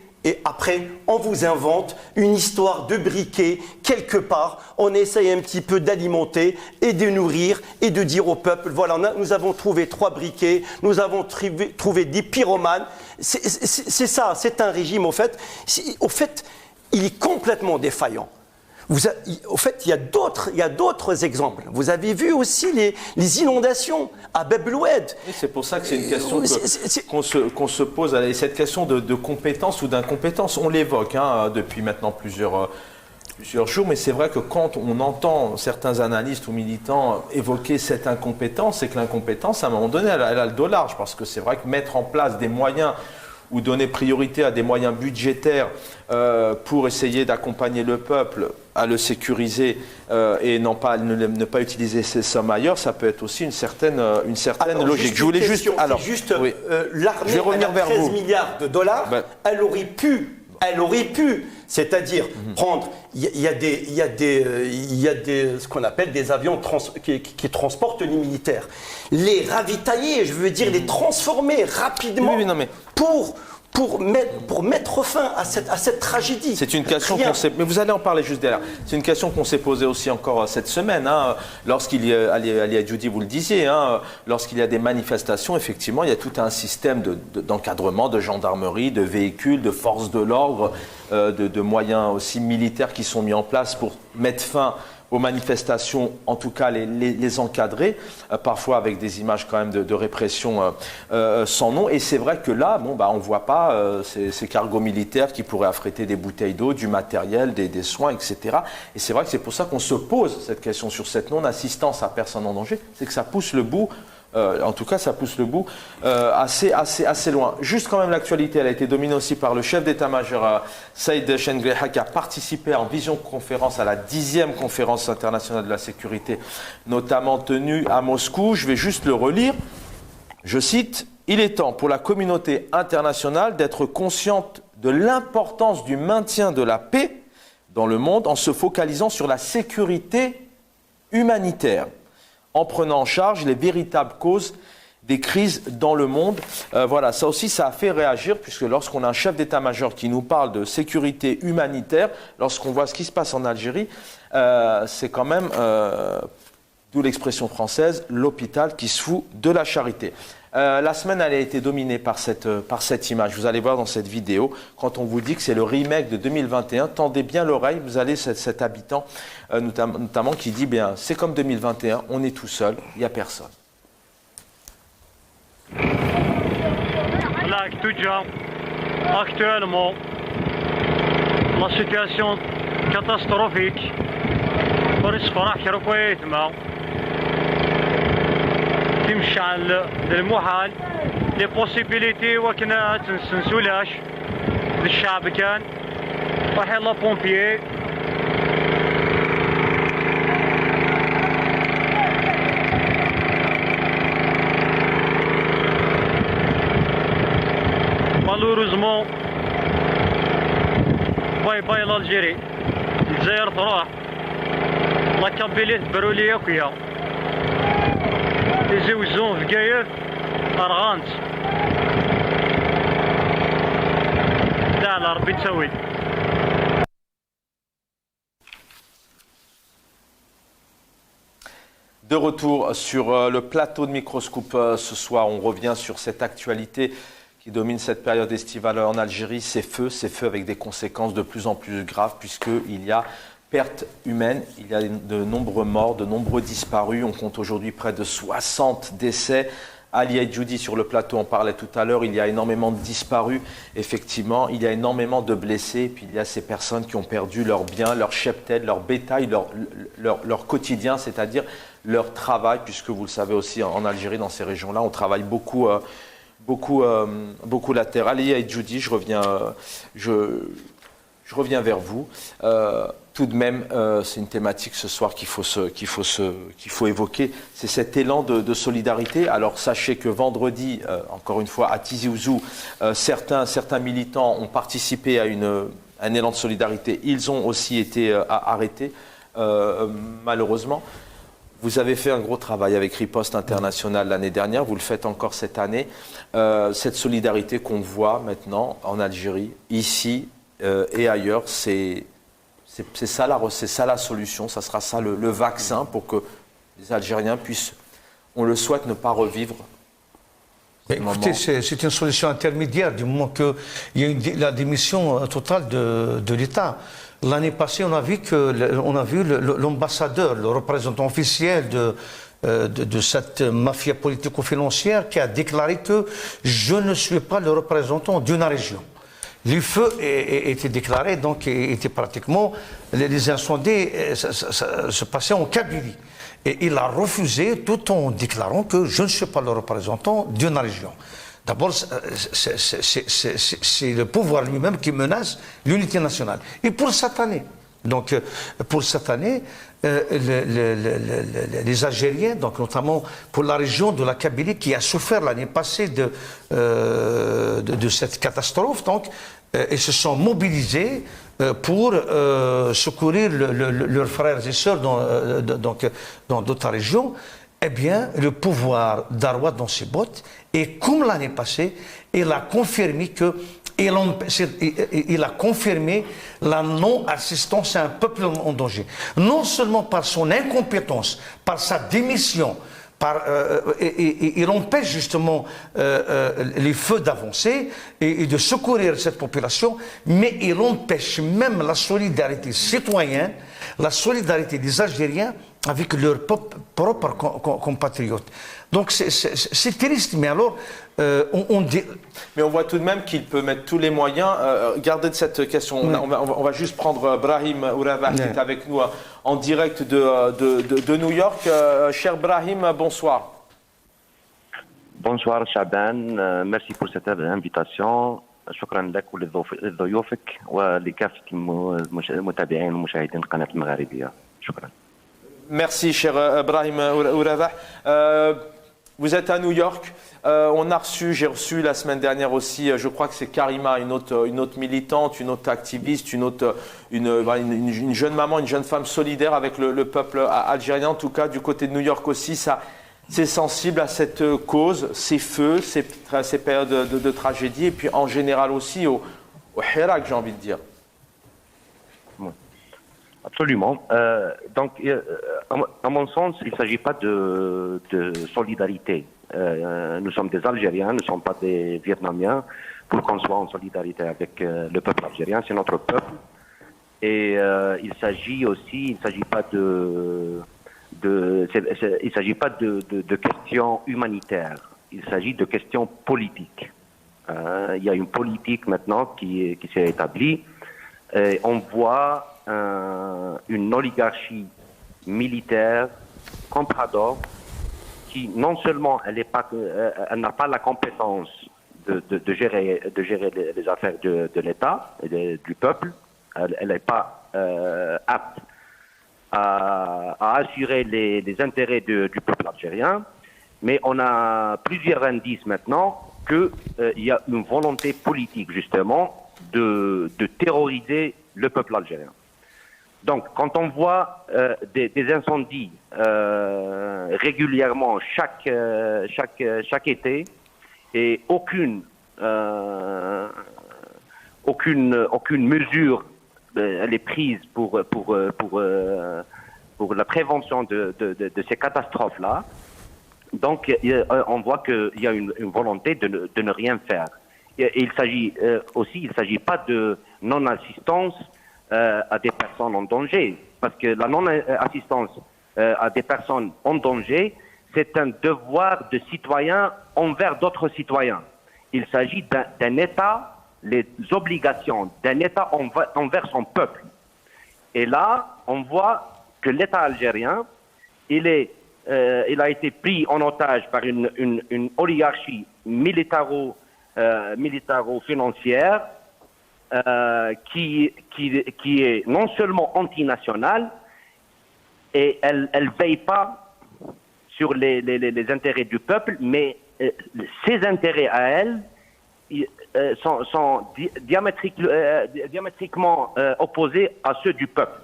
après, on vous invente une histoire de briquet quelque part. On essaye un petit peu d'alimenter et de nourrir et de dire au peuple, voilà, nous avons trouvé 3 briquets, nous avons trouvé des pyromanes. C'est ça, c'est un régime, au fait, il est complètement défaillant. Au fait, il y a d'autres exemples. Vous avez vu aussi les inondations à Bab el-Oued. C'est pour ça que c'est une question qu'on se pose. Et cette question de compétence ou d'incompétence, on l'évoque depuis maintenant plusieurs jours, mais c'est vrai que quand on entend certains analystes ou militants évoquer cette incompétence, c'est que l'incompétence, à un moment donné, elle a le dos large, parce que c'est vrai que mettre en place des moyens ou donner priorité à des moyens budgétaires pour essayer d'accompagner le peuple, à le sécuriser et ne pas utiliser ces sommes ailleurs, ça peut être aussi une certaine logique. Je voulais juste... Oui. L'armée, je vais revenir vers 13 vous. milliards de dollars, elle aurait pu, c'est-à-dire prendre, il y a ce qu'on appelle des avions qui transportent les militaires, les ravitailler, je veux dire les transformer rapidement pour mettre fin à cette tragédie. C'est une question qu'on s'est... Mais vous allez en parler juste derrière. C'est une question qu'on s'est posée aussi encore cette semaine. Lorsqu'il y a, Ali Djoudi, vous le disiez, lorsqu'il y a des manifestations, effectivement, il y a tout un système d'encadrement, de gendarmerie, de véhicules, de forces de l'ordre, de moyens aussi militaires qui sont mis en place pour mettre fin aux manifestations, en tout cas les encadrer, parfois avec des images quand même de répression sans nom. Et c'est vrai que là, on ne voit pas ces cargos militaires qui pourraient affréter des bouteilles d'eau, du matériel, des soins, etc. Et c'est vrai que c'est pour ça qu'on se pose cette question sur cette non-assistance à personne en danger, c'est que ça pousse le bout. En tout cas, ça pousse le bout assez loin. Juste quand même, l'actualité, elle a été dominée aussi par le chef d'état-major Saïd Chengreha, qui a participé en visioconférence à la 10e conférence internationale de la sécurité, notamment tenue à Moscou. Je vais juste le relire. Je cite, « Il est temps pour la communauté internationale d'être consciente de l'importance du maintien de la paix dans le monde en se focalisant sur la sécurité humanitaire, en prenant en charge les véritables causes des crises dans le monde. » Voilà, ça aussi, ça a fait réagir, puisque lorsqu'on a un chef d'état-major qui nous parle de sécurité humanitaire, lorsqu'on voit ce qui se passe en Algérie, c'est quand même, d'où l'expression française, l'hôpital qui se fout de la charité. La semaine, elle a été dominée par cette image. Vous allez voir dans cette vidéo, quand on vous dit que c'est le remake de 2021, tendez bien l'oreille, vous allez cet habitant, notamment qui dit, bien, c'est comme 2021, on est tout seul, il n'y a personne. Là, actuellement, la situation catastrophique. تمشي على المحال لي بوسيبيليتي وكنا تنسولاش للشعب كان واحد لا بومبيي مالوروزمون باي باي لالجيري الجزائر تروح لا كابيلي تبرو لي وكيا يزوزون في كاير أرغانت لا ربي تسوي. De retour sur le plateau de Microscope ce soir, on revient sur cette actualité qui domine cette période estivale en Algérie, ces feux avec des conséquences de plus en plus graves, puisqu'il y a perte humaine, il y a de nombreux morts, de nombreux disparus. On compte aujourd'hui près de 60 décès. Ali et Judy sur le plateau en parlait tout à l'heure, il y a énormément de disparus, effectivement, il y a énormément de blessés, puis il y a ces personnes qui ont perdu leurs biens, leur cheptel, leur bétail, leur quotidien, c'est-à-dire leur travail, puisque vous le savez aussi en Algérie, dans ces régions-là, on travaille beaucoup la terre. Ali et Judy, je reviens vers vous. Tout de même, c'est une thématique ce soir qu'il faut évoquer. C'est cet élan de solidarité. Alors sachez que vendredi, encore une fois, à Tizi Ouzou, certains militants ont participé à un élan de solidarité. Ils ont aussi été arrêtés, malheureusement. Vous avez fait un gros travail avec Riposte International l'année dernière, vous le faites encore cette année. Cette solidarité qu'on voit maintenant en Algérie, ici et ailleurs, c'est ça la solution, ça sera ça le vaccin pour que les Algériens puissent, on le souhaite, ne pas revivre. Écoutez, c'est une solution intermédiaire du moment qu'il y a la démission totale de l'État. L'année passée, on a vu l'ambassadeur, le représentant officiel de cette mafia politico-financière qui a déclaré que je ne suis pas le représentant d'une région. Les feux étaient déclarés, donc étaient pratiquement, les incendies se passaient en Kabylie. Et il a refusé tout en déclarant que je ne suis pas le représentant d'une région. D'abord, c'est le pouvoir lui-même qui menace l'unité nationale. Et pour cette année, les Algériens, donc notamment pour la région de la Kabylie qui a souffert l'année passée de cette catastrophe, donc, ils se sont mobilisés pour secourir leurs frères et sœurs dans d'autres régions. Eh bien, le pouvoir d'Arwa dans ses bottes, et comme l'année passée, il a confirmé la non-assistance à un peuple en danger. Non seulement par son incompétence, par sa démission, il empêche justement les feux d'avancer et de secourir cette population, mais il empêche même la solidarité citoyenne, la solidarité des Algériens avec leurs propres compatriotes. Donc c'est triste, mais alors on dit... Mais on voit tout de même qu'il peut mettre tous les moyens. Gardez de cette question. On va juste prendre Brahim Ouravah qui est avec nous en direct de New York. Cher Brahim, bonsoir. Bonsoir Shaban, merci pour cette invitation. شكرا لك ولضيوفك ولكافة المتابعين والمشاهدين القناة المغاربية. شكرا. Merci, cher Brahim Ouravah. Vous êtes à New York. J'ai reçu la semaine dernière aussi, je crois que c'est Karima, une autre militante, une autre activiste, une jeune maman, une jeune femme solidaire avec le peuple algérien. En tout cas, du côté de New York aussi, c'est sensible à cette cause, ces feux, ces périodes de tragédie, et puis en général aussi au Hirak, j'ai envie de dire. Absolument. Donc, à mon sens, il ne s'agit pas de solidarité. Nous sommes des Algériens, nous ne sommes pas des Vietnamiens pour qu'on soit en solidarité avec le peuple algérien. C'est notre peuple. Et il s'agit pas de questions humanitaires. Il s'agit de questions politiques. Il y a une politique maintenant qui s'est établie. Et on voit une oligarchie militaire comprador qui non seulement elle n'a pas la compétence de gérer les affaires de l'État et du peuple, elle n'est pas apte à assurer les intérêts du peuple algérien, mais on a plusieurs indices maintenant qu'il y a une volonté politique justement de terroriser le peuple algérien. Donc, quand on voit des incendies régulièrement chaque été et aucune mesure elle est prise pour la prévention de ces catastrophes-là, donc on voit qu'il y a une volonté de ne rien faire. il s'agit aussi, il ne s'agit pas de non-assistance à des personnes en danger, parce que la non-assistance à des personnes en danger, c'est un devoir de citoyen envers d'autres citoyens. Il s'agit d'un État, les obligations d'un État envers son peuple. Et là, on voit que l'État algérien, il a été pris en otage par une oligarchie militaro-financière qui est non seulement antinationale, et elle ne veille pas sur les intérêts du peuple, mais ses intérêts à elle sont diamétriquement opposés à ceux du peuple.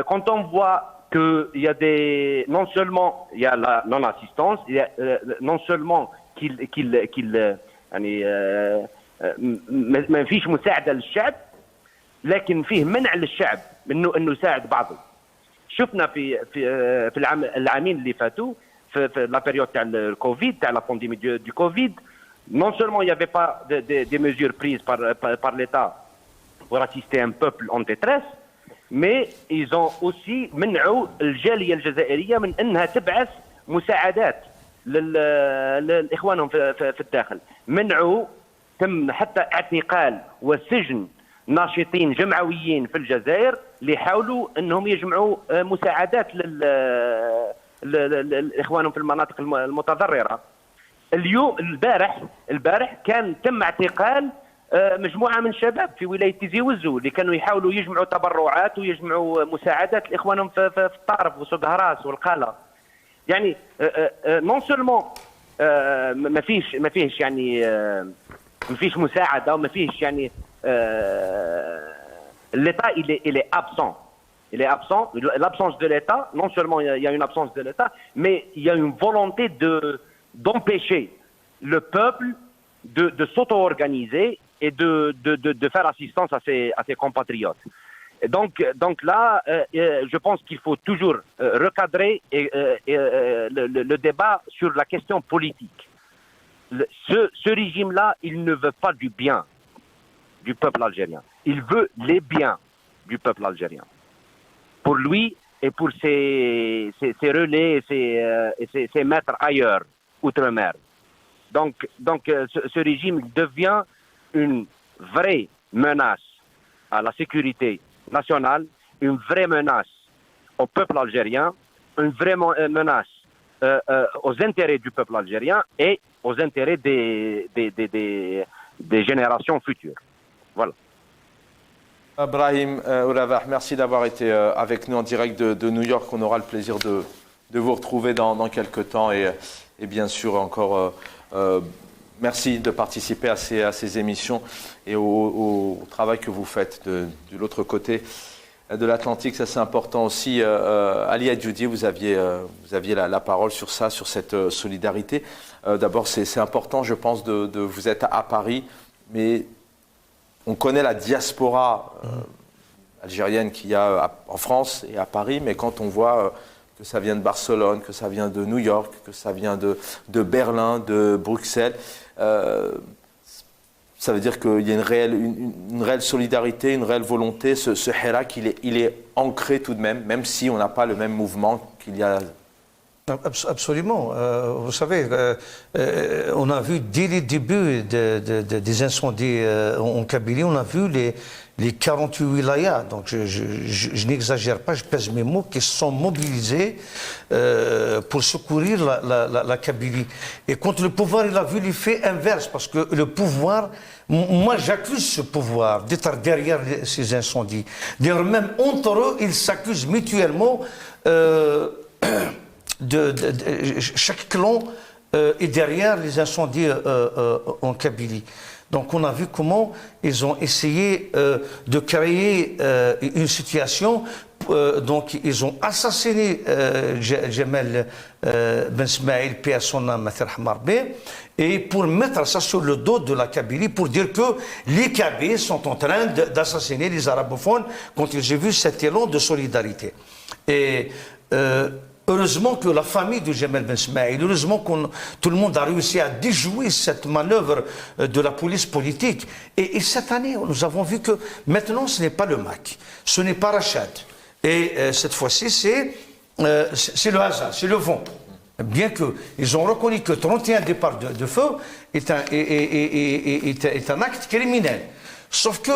Quand on voit qu'il y a non seulement il y a la non-assistance, il y a non seulement ما فيش مساعدة للشعب، لكن فيه منع للشعب منه انه يساعد بعضه. شفنا في العامين اللي فاتوا في لا بيريود تاع الكوفيد، تاع لا بانديمي du Covid, non seulement il n'y avait pas des mesures prises par l'État pour assister un peuple en détresse, mais ils ont aussi منعوا الجالية الجزائرية من انها تبعث مساعدات لإخوانهم في الداخل. منعوا، تم حتى اعتقال وسجن ناشطين جمعويين في الجزائر اللي حاولوا انهم يجمعوا مساعدات لاخوانهم في المناطق المتضرره. اليوم البارح كان تم اعتقال مجموعه من الشباب في ولايه تيزي وزو اللي كانوا يحاولوا يجمعوا تبرعات ويجمعوا مساعدات لاخوانهم في الطارف وسود هراس والقاله. يعني نون سولمون ما فيش يعني ما فيش مساعده وما فيش يعني l'État il est absent. Il est absent. L'absence de l'État, non seulement il y a une absence de l'État, mais il y a une volonté d'empêcher le peuple de s'auto-organiser et de faire assistance à ses compatriotes. Et donc là, je pense qu'il faut toujours recadrer le débat sur la question politique. Ce régime-là, il ne veut pas du bien du peuple algérien. Il veut les biens du peuple algérien. Pour lui et pour ses relais et ses maîtres ailleurs, outre-mer. Donc ce régime devient une vraie menace à la sécurité nationale, une vraie menace au peuple algérien, une vraie menace aux intérêts du peuple algérien et aux intérêts des générations futures. Voilà. Brahim Oulavah, merci d'avoir été avec nous en direct de New York. On aura le plaisir de vous retrouver dans quelques temps et bien sûr encore merci de participer à ces émissions et au travail que vous faites de l'autre côté de l'Atlantique. Ça c'est important aussi. Ali Adjoudi, vous aviez la parole sur ça, sur cette solidarité. D'abord c'est important, je pense, de vous êtes à Paris, mais on connaît la diaspora algérienne qu'il y a en France et à Paris, mais quand on voit que ça vient de Barcelone, que ça vient de New York, que ça vient de Berlin, de Bruxelles, ça veut dire qu'il y a une réelle solidarité, une réelle volonté. Ce hirak, il est ancré tout de même si on n'a pas le même mouvement qu'il y a. Absolument. Vous savez, on a vu dès les débuts des incendies en Kabylie, on a vu les 48 wilayas, donc je n'exagère pas, je pèse mes mots, qui sont mobilisés pour secourir la Kabylie. Et quand le pouvoir, il a vu l'effet inverse, parce que le pouvoir, moi j'accuse ce pouvoir d'être derrière ces incendies. D'ailleurs, même entre eux, ils s'accusent mutuellement. Chaque clan est derrière les incendies en Kabylie. Donc on a vu comment ils ont essayé de créer une situation. Donc ils ont assassiné Jamal Ben Smaïl, paix à son âme, et pour mettre ça sur le dos de la Kabylie, pour dire que les Kabyles sont en train d'assassiner les arabophones quand j'ai vu cet élan de solidarité. Et heureusement que la famille de Jamal Ben Smaïl, heureusement que tout le monde a réussi à déjouer cette manœuvre de la police politique. Et cette année, nous avons vu que maintenant, ce n'est pas le MAC, ce n'est pas Rachad. Et cette fois-ci, c'est le hasard, c'est le vent. Bien qu'ils ont reconnu que 31 départs de feu est un acte criminel. Sauf que,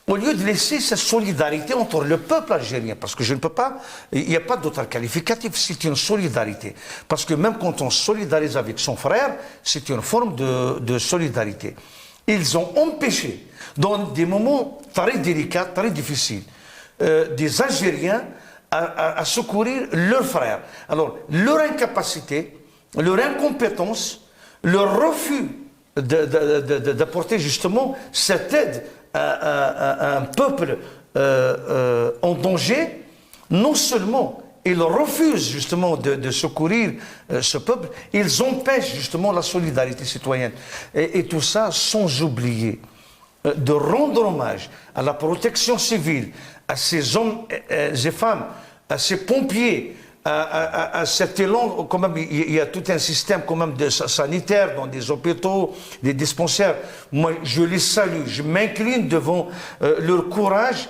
au lieu de laisser cette solidarité entre le peuple algérien, parce que je ne peux pas, il n'y a pas d'autre qualificatif, c'est une solidarité. Parce que même quand on solidarise avec son frère, c'est une forme de solidarité. Ils ont empêché, dans des moments très délicats, très difficiles, des Algériens à secourir leurs frères. Alors, leur incapacité, leur incompétence, leur refus d'apporter justement cette aide à un peuple en danger, non seulement ils refusent justement de secourir ce peuple, ils empêchent justement la solidarité citoyenne. Et tout ça sans oublier de rendre hommage à la protection civile, à ces hommes et femmes, à ces pompiers, à cet élan. Quand même, il y a tout un système quand même sanitaire dans des hôpitaux, des dispensaires. Moi, je les salue, je m'incline devant leur courage,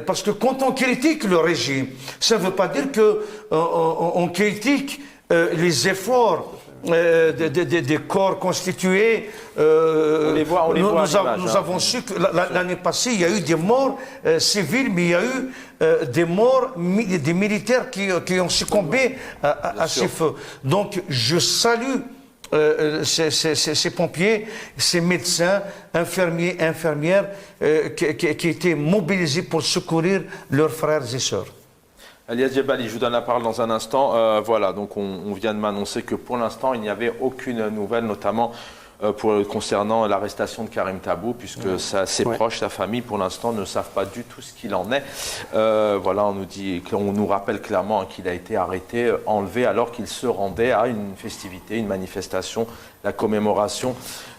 parce que quand on critique le régime, ça ne veut pas dire qu'on critique les efforts des corps constitués. Nous avons su que l'année passée, il y a eu des morts civils, mais il y a eu des morts des militaires qui ont succombé à ces feux. Donc, je salue ces pompiers, ces médecins, infirmiers, infirmières qui étaient mobilisés pour secourir leurs frères et sœurs. Elias Djebali, je vous donne la parole dans un instant. Voilà, donc on vient de m'annoncer que pour l'instant, il n'y avait aucune nouvelle, notamment concernant l'arrestation de Karim Tabou, puisque ses proches, sa famille, pour l'instant, ne savent pas du tout ce qu'il en est. Voilà, on nous rappelle clairement qu'il a été arrêté, enlevé, alors qu'il se rendait à une festivité, une manifestation, la commémoration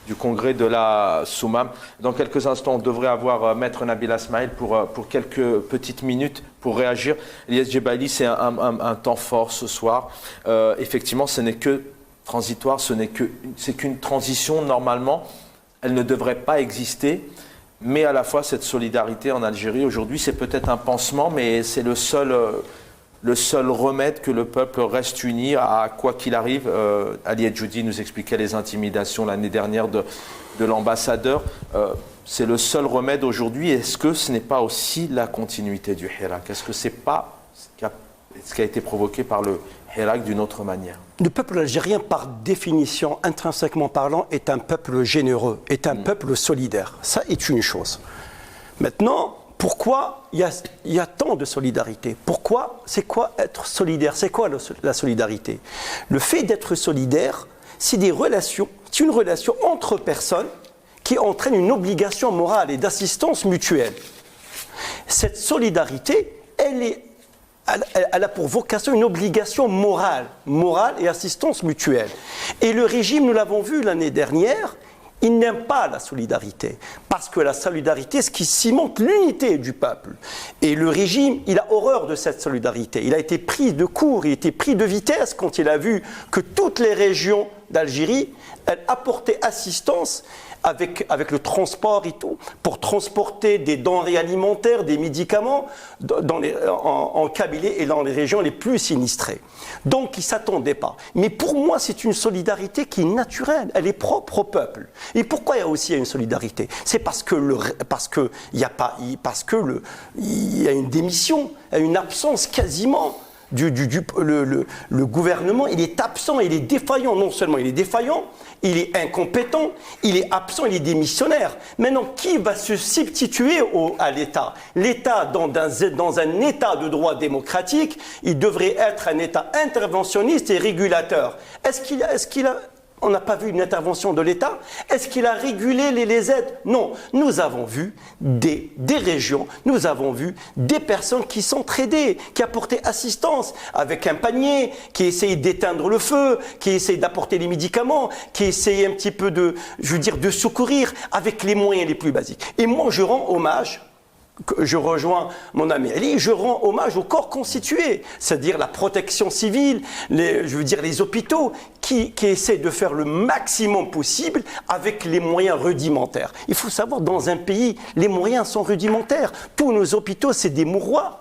du congrès de la Soumam. Dans quelques instants, on devrait avoir Maître Nabil Asmaïl pour quelques petites minutes pour réagir. Elias Djebali, c'est un temps fort ce soir. Effectivement, ce n'est que transitoire, c'est qu'une transition. Normalement, elle ne devrait pas exister. Mais à la fois, cette solidarité en Algérie, aujourd'hui, c'est peut-être un pansement, mais c'est le seul remède que le peuple reste uni à quoi qu'il arrive. Ali Edjoudi nous expliquait les intimidations l'année dernière de l'ambassadeur. C'est le seul remède aujourd'hui. Est-ce que ce n'est pas aussi la continuité du Hirak? Est-ce que ce n'est pas ce qui a été provoqué par le Hirak d'une autre manière? Le peuple algérien, par définition, intrinsèquement parlant, est un peuple généreux, est un peuple solidaire. Ça est une chose. Maintenant, pourquoi il y a tant de solidarité? Pourquoi? C'est quoi être solidaire? C'est quoi la solidarité? Le fait d'être solidaire, c'est une relation entre personnes qui entraîne une obligation morale et d'assistance mutuelle. Cette solidarité, elle a pour vocation une obligation morale et assistance mutuelle. Et le régime, nous l'avons vu l'année dernière, il n'aime pas la solidarité, parce que la solidarité, c'est ce qui cimente l'unité du peuple. Et le régime, il a horreur de cette solidarité. Il a été pris de court, il a été pris de vitesse quand il a vu que toutes les régions d'Algérie, elles apportaient assistance avec le transport et tout, pour transporter des denrées alimentaires, des médicaments en Kabylie et dans les régions les plus sinistrées. Donc, ils ne s'attendaient pas. Mais pour moi, c'est une solidarité qui est naturelle, elle est propre au peuple. Et pourquoi il y a aussi une solidarité? C'est parce qu'il y a une démission, une absence quasiment. Le gouvernement, il est absent, il est défaillant. Non seulement il est défaillant, il est incompétent, il est absent, il est démissionnaire. Maintenant, qui va se substituer à l'État? L'État, dans un État de droit démocratique, il devrait être un État interventionniste et régulateur. On n'a pas vu une intervention de l'État? Est-ce qu'il a régulé les aides? Non. Nous avons vu des régions, nous avons vu des personnes qui s'entraidaient, qui apportaient assistance avec un panier, qui essayaient d'éteindre le feu, qui essayaient d'apporter les médicaments, qui essayaient un petit peu de secourir avec les moyens les plus basiques. Et moi, je rends hommage je rejoins mon ami Ali, je rends hommage au corps constitué, c'est-à-dire la protection civile, les hôpitaux, qui essaient de faire le maximum possible avec les moyens rudimentaires. Il faut savoir, dans un pays, les moyens sont rudimentaires. Tous nos hôpitaux, c'est des mouroirs,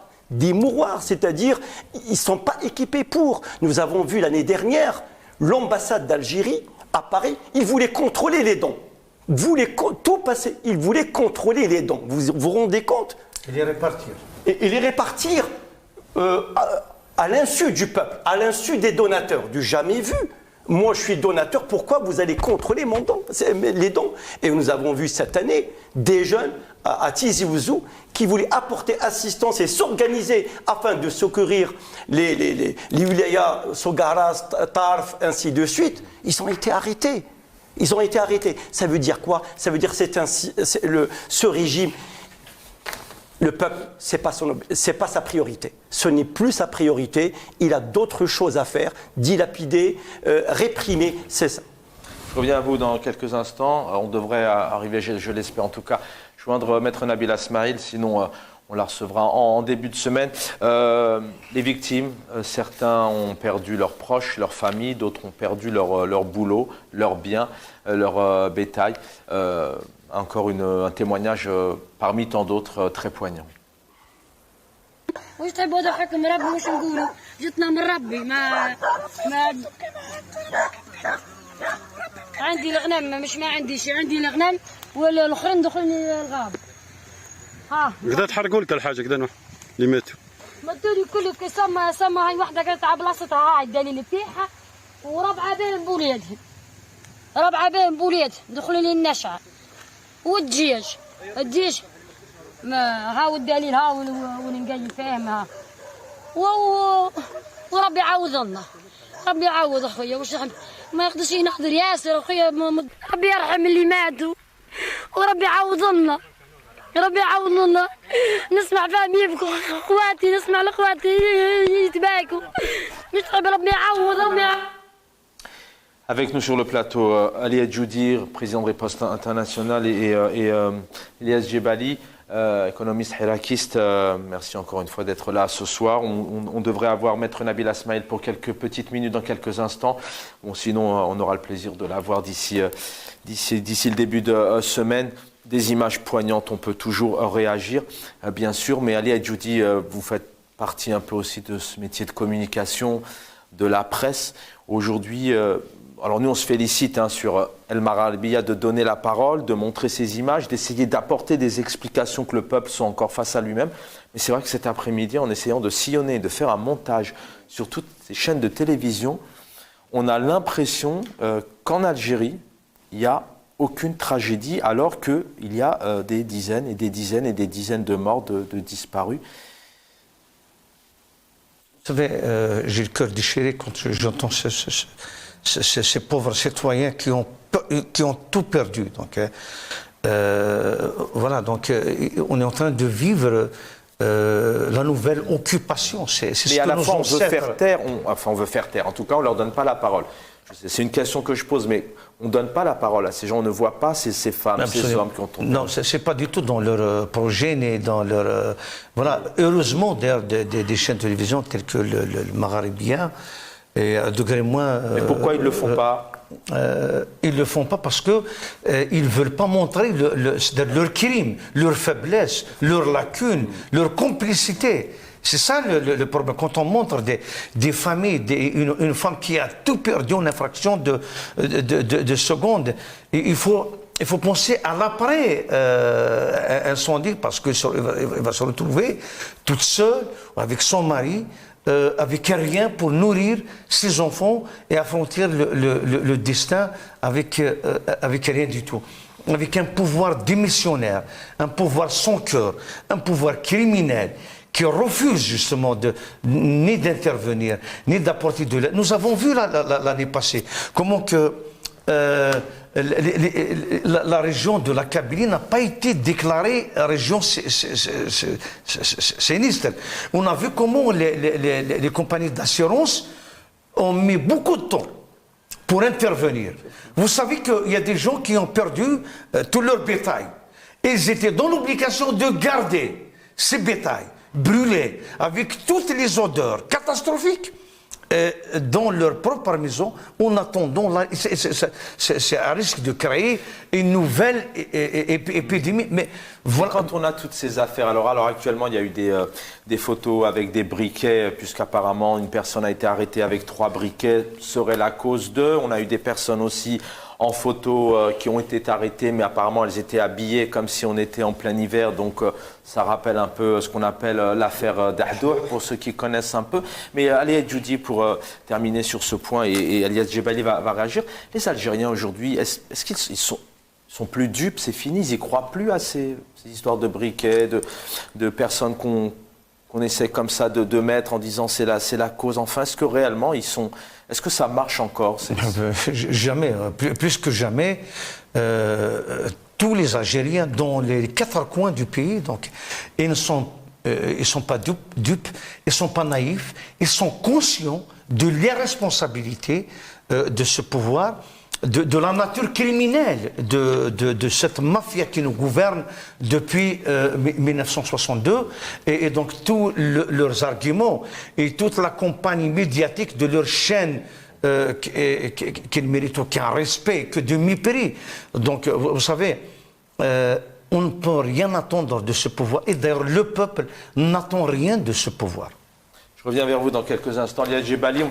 c'est-à-dire ils ne sont pas équipés pour. Nous avons vu l'année dernière, l'ambassade d'Algérie, à Paris, ils voulaient contrôler les dons. Tout passer, ils voulaient contrôler les dons. Vous vous rendez compte? Et les répartir. Et les répartir à l'insu du peuple, à l'insu des donateurs, du jamais vu. Moi, je suis donateur, pourquoi vous allez contrôler les dons? Et nous avons vu cette année des jeunes à Tizi Ouzou qui voulaient apporter assistance et s'organiser afin de secourir les wilayas, Sogaras, Tarf, ainsi de suite. Ils ont été arrêtés. Ils ont été arrêtés. Ça veut dire quoi? Ça veut dire que ce régime, le peuple, c'est pas sa priorité. Ce n'est plus sa priorité. Il a d'autres choses à faire, dilapider, réprimer, c'est ça. Je reviens à vous dans quelques instants. On devrait arriver, je l'espère en tout cas, joindre Maître Nabil Asmaïl, sinon on la recevra en début de semaine. Les victimes, certains ont perdu leurs proches, leurs familles, d'autres ont perdu leur boulot, leurs biens, leur bétail. Encore un témoignage parmi tant d'autres très poignant. وش تبغى ضحكم ربي وش نقولوا جتنا من ربي ما عندي الغنم مش ما عندي شيء عندي الغنم والاخرين دخلني الغاب ها كذا تحرقوا لك الحاجه كذا اللي ماتوا مدوني كله سما هاي وحده قالت على بلاصتها هاي الدليل بتاعها وربعه بين بوليدهم دخلوا لي النشعه والدجيج ما ها والدليل ها ونقيم فيهم ها وربي يعوضنا ربي يعوض اخويا وش ما يقدرش ينحضر ياسر اخويا ربي يرحم اللي ماتوا وربي يعوضنا نسمع فهم يبكوا اخواتي نسمع لاخواتي يتباكوا نشعر ربي يعوض Avec nous sur le plateau, Ali Adjoudir, président de Riposte Internationale, et Elias Djebali, économiste hirakiste. Merci encore une fois d'être là ce soir. On devrait avoir Maître Nabil Asmaïl pour quelques petites minutes dans quelques instants. Bon, sinon, on aura le plaisir de l'avoir d'ici le début de semaine. Des images poignantes, on peut toujours réagir, bien sûr. Mais Ali Adjoudi, vous faites partie un peu aussi de ce métier de communication, de la presse. Aujourd'hui, alors nous on se félicite sur El Maralbiya de donner la parole, de montrer ces images, d'essayer d'apporter des explications que le peuple soit encore face à lui-même. Mais c'est vrai que cet après-midi, en essayant de sillonner, de faire un montage sur toutes ces chaînes de télévision, on a l'impression qu'en Algérie, il n'y a aucune tragédie, alors qu'il y a des dizaines et des dizaines et des dizaines de morts, de disparus. Vous savez, j'ai le cœur déchiré quand j'entends ces pauvres citoyens qui ont tout perdu. Donc, voilà, donc on est en train de vivre la nouvelle occupation. C'est ce mais à que la nos fois, on veut faire taire, ancêtres... on veut faire taire. En tout cas, on ne leur donne pas la parole. C'est une question que je pose, mais on ne donne pas la parole à ces gens. On ne voit pas ces femmes, ces hommes qui ont tombé. Non, ce n'est pas du tout dans leur projet, ni dans leur... voilà, heureusement, d'ailleurs, des chaînes de télévision telles que le Maghrébien, et à degré moins... mais pourquoi ils ne le font pas? Ils ne le font pas parce qu'ils ne veulent pas montrer leur crime, leur faiblesse, leur lacune, leur complicité. C'est ça le problème. Quand on montre des familles, une femme qui a tout perdu en infraction de secondes, il faut penser à l'après incendie, parce qu'elle va se retrouver toute seule, avec son mari, avec rien pour nourrir ses enfants et affronter le destin avec rien du tout. Avec un pouvoir démissionnaire, un pouvoir sans cœur, un pouvoir criminel, qui refuse justement ni d'intervenir, ni d'apporter de l'aide. Nous avons vu l'année passée comment que la région de la Kabylie n'a pas été déclarée région sinistre. On a vu comment les compagnies d'assurance ont mis beaucoup de temps pour intervenir. Vous savez qu'il y a des gens qui ont perdu tout leur bétail. Ils étaient dans l'obligation de garder ces bétails brûlés avec toutes les odeurs catastrophiques dans leur propre maison, en attendant, c'est un risque de créer une nouvelle épidémie. Mais voilà. Quand on a toutes ces affaires, alors actuellement il y a eu des photos avec des briquets, puisqu'apparemment une personne a été arrêtée avec 3 briquets, serait la cause d'eux. On a eu des personnes aussi en photo qui ont été arrêtées, mais apparemment elles étaient habillées comme si on était en plein hiver, donc ça rappelle un peu ce qu'on appelle l'affaire Dahdour, pour ceux qui connaissent un peu. Mais allez, Judy, pour terminer sur ce point, et Elias Djebali va réagir, les Algériens aujourd'hui, est-ce qu'ils sont plus dupes, c'est fini, ils n'y croient plus à ces histoires de briquets, de personnes qu'on essaie comme ça de mettre en disant c'est la cause. Enfin, est-ce que réellement est-ce que ça marche encore? Jamais, plus que jamais. Tous les Algériens dans les 4 coins du pays, donc, ils ne sont pas dupes, ils ne sont pas naïfs, ils sont conscients de l'irresponsabilité de ce pouvoir, de la nature criminelle de cette mafia qui nous gouverne depuis 1962, et donc tous leurs arguments et toute la campagne médiatique de leur chaîne qui ne mérite aucun respect, que de mépris. Donc vous savez, on ne peut rien attendre de ce pouvoir, et d'ailleurs le peuple n'attend rien de ce pouvoir. Je reviens vers vous dans quelques instants. Elias Djebali,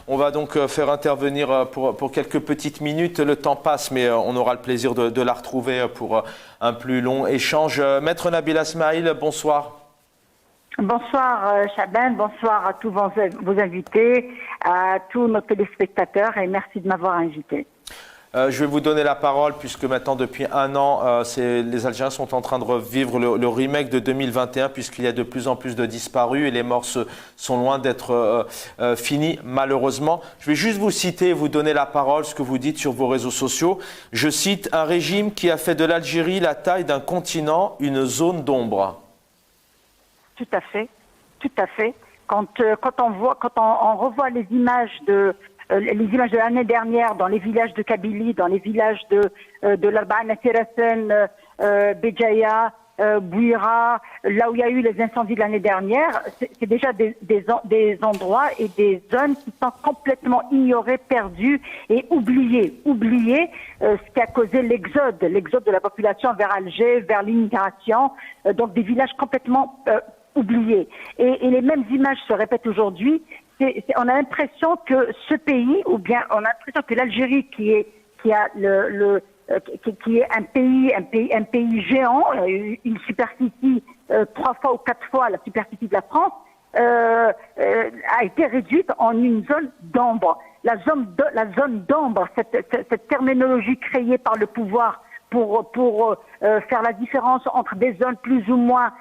on va donc faire intervenir pour quelques petites minutes. Le temps passe, mais on aura le plaisir de la retrouver pour un plus long échange. Maître Nabila Smaïl, bonsoir. Bonsoir Chaban, bonsoir à tous vos invités, à tous nos téléspectateurs, et merci de m'avoir invité. Je vais vous donner la parole puisque maintenant depuis 1 an, les Algériens sont en train de revivre le remake de 2021 puisqu'il y a de plus en plus de disparus et les morts sont loin d'être finis malheureusement. Je vais juste vous citer, vous donner la parole, ce que vous dites sur vos réseaux sociaux. Je cite: un régime qui a fait de l'Algérie la taille d'un continent, une zone d'ombre. Tout à fait, tout à fait. Quand on revoit les images de l'année dernière dans les villages de Kabylie, dans les villages de l'Arba'ana Serasen, Béjaïa, Bouira, là où il y a eu les incendies de l'année dernière, c'est déjà des endroits et des zones qui sont complètement ignorés, perdus et oubliés. Ce qui a causé l'exode de la population vers Alger, vers l'immigration, donc des villages complètement oubliés. Et les mêmes images se répètent aujourd'hui. On a l'impression que ce pays, ou bien on a l'impression que l'Algérie, qui est un pays géant, une superficie 3 fois ou 4 fois la superficie de la France, a été réduite en une zone d'ombre. La zone d'ombre, cette terminologie créée par le pouvoir pour faire la différence entre des zones plus ou moins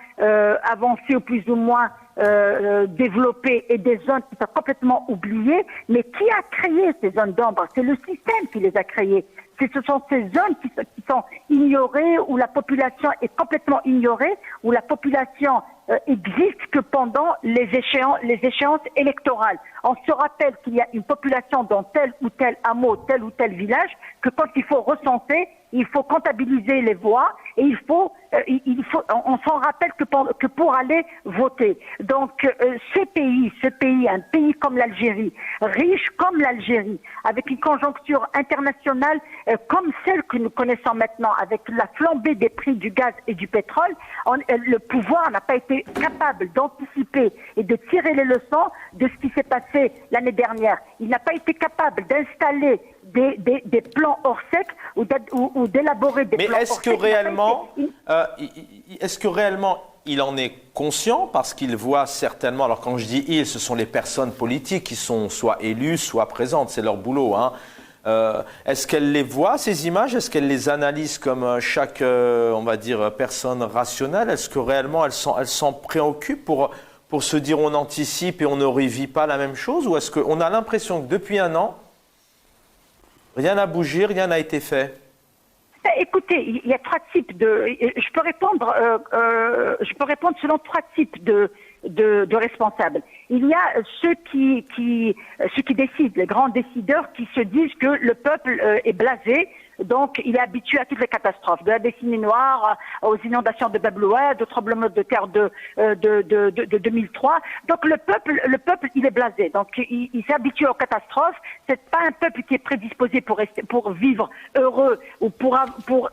avancées ou plus ou moins développées et des zones qui sont complètement oubliées. Mais qui a créé ces zones d'ombre? C'est le système qui les a créées. Ce sont ces zones qui sont ignorées, où la population est complètement ignorée, où la population existe que pendant les échéances électorales. On se rappelle qu'il y a une population dans tel ou tel hameau, tel ou tel village, que quand il faut recenser, il faut comptabiliser les voix et on s'en rappelle que pour aller voter. Donc ce pays, un pays comme l'Algérie, riche comme l'Algérie, avec une conjoncture internationale comme celle que nous connaissons maintenant, avec la flambée des prix du gaz et du pétrole, le pouvoir n'a pas été capable d'anticiper et de tirer les leçons de ce qui s'est passé l'année dernière. Il n'a pas été capable d'installer des plans hors sec ou d'élaborer des plans hors sec. Mais est-ce que réellement il en est conscient, parce qu'il voit certainement, alors quand je dis il, ce sont les personnes politiques qui sont soit élues, soit présentes, c'est leur boulot, hein. Est-ce qu'elle les voit, ces images? Est-ce qu'elle les analyse comme chaque, on va dire, personne rationnelle? Est-ce que réellement elle s'en préoccupe pour se dire on anticipe et on ne revit pas la même chose? Ou est-ce qu'on a l'impression que depuis 1 an, rien n'a bougé, rien n'a été fait? Écoutez, il y a 3 types de... Je peux répondre selon 3 types de responsables. Il y a ceux qui décident, les grands décideurs qui se disent que le peuple est blasé, Donc, il est habitué à toutes les catastrophes, de la décennie noire aux inondations de Bab el-Oued, au tremblement de terre de 2003. Donc, le peuple, il est blasé. Donc, il s'est habitué aux catastrophes. C'est pas un peuple qui est prédisposé pour vivre heureux ou pour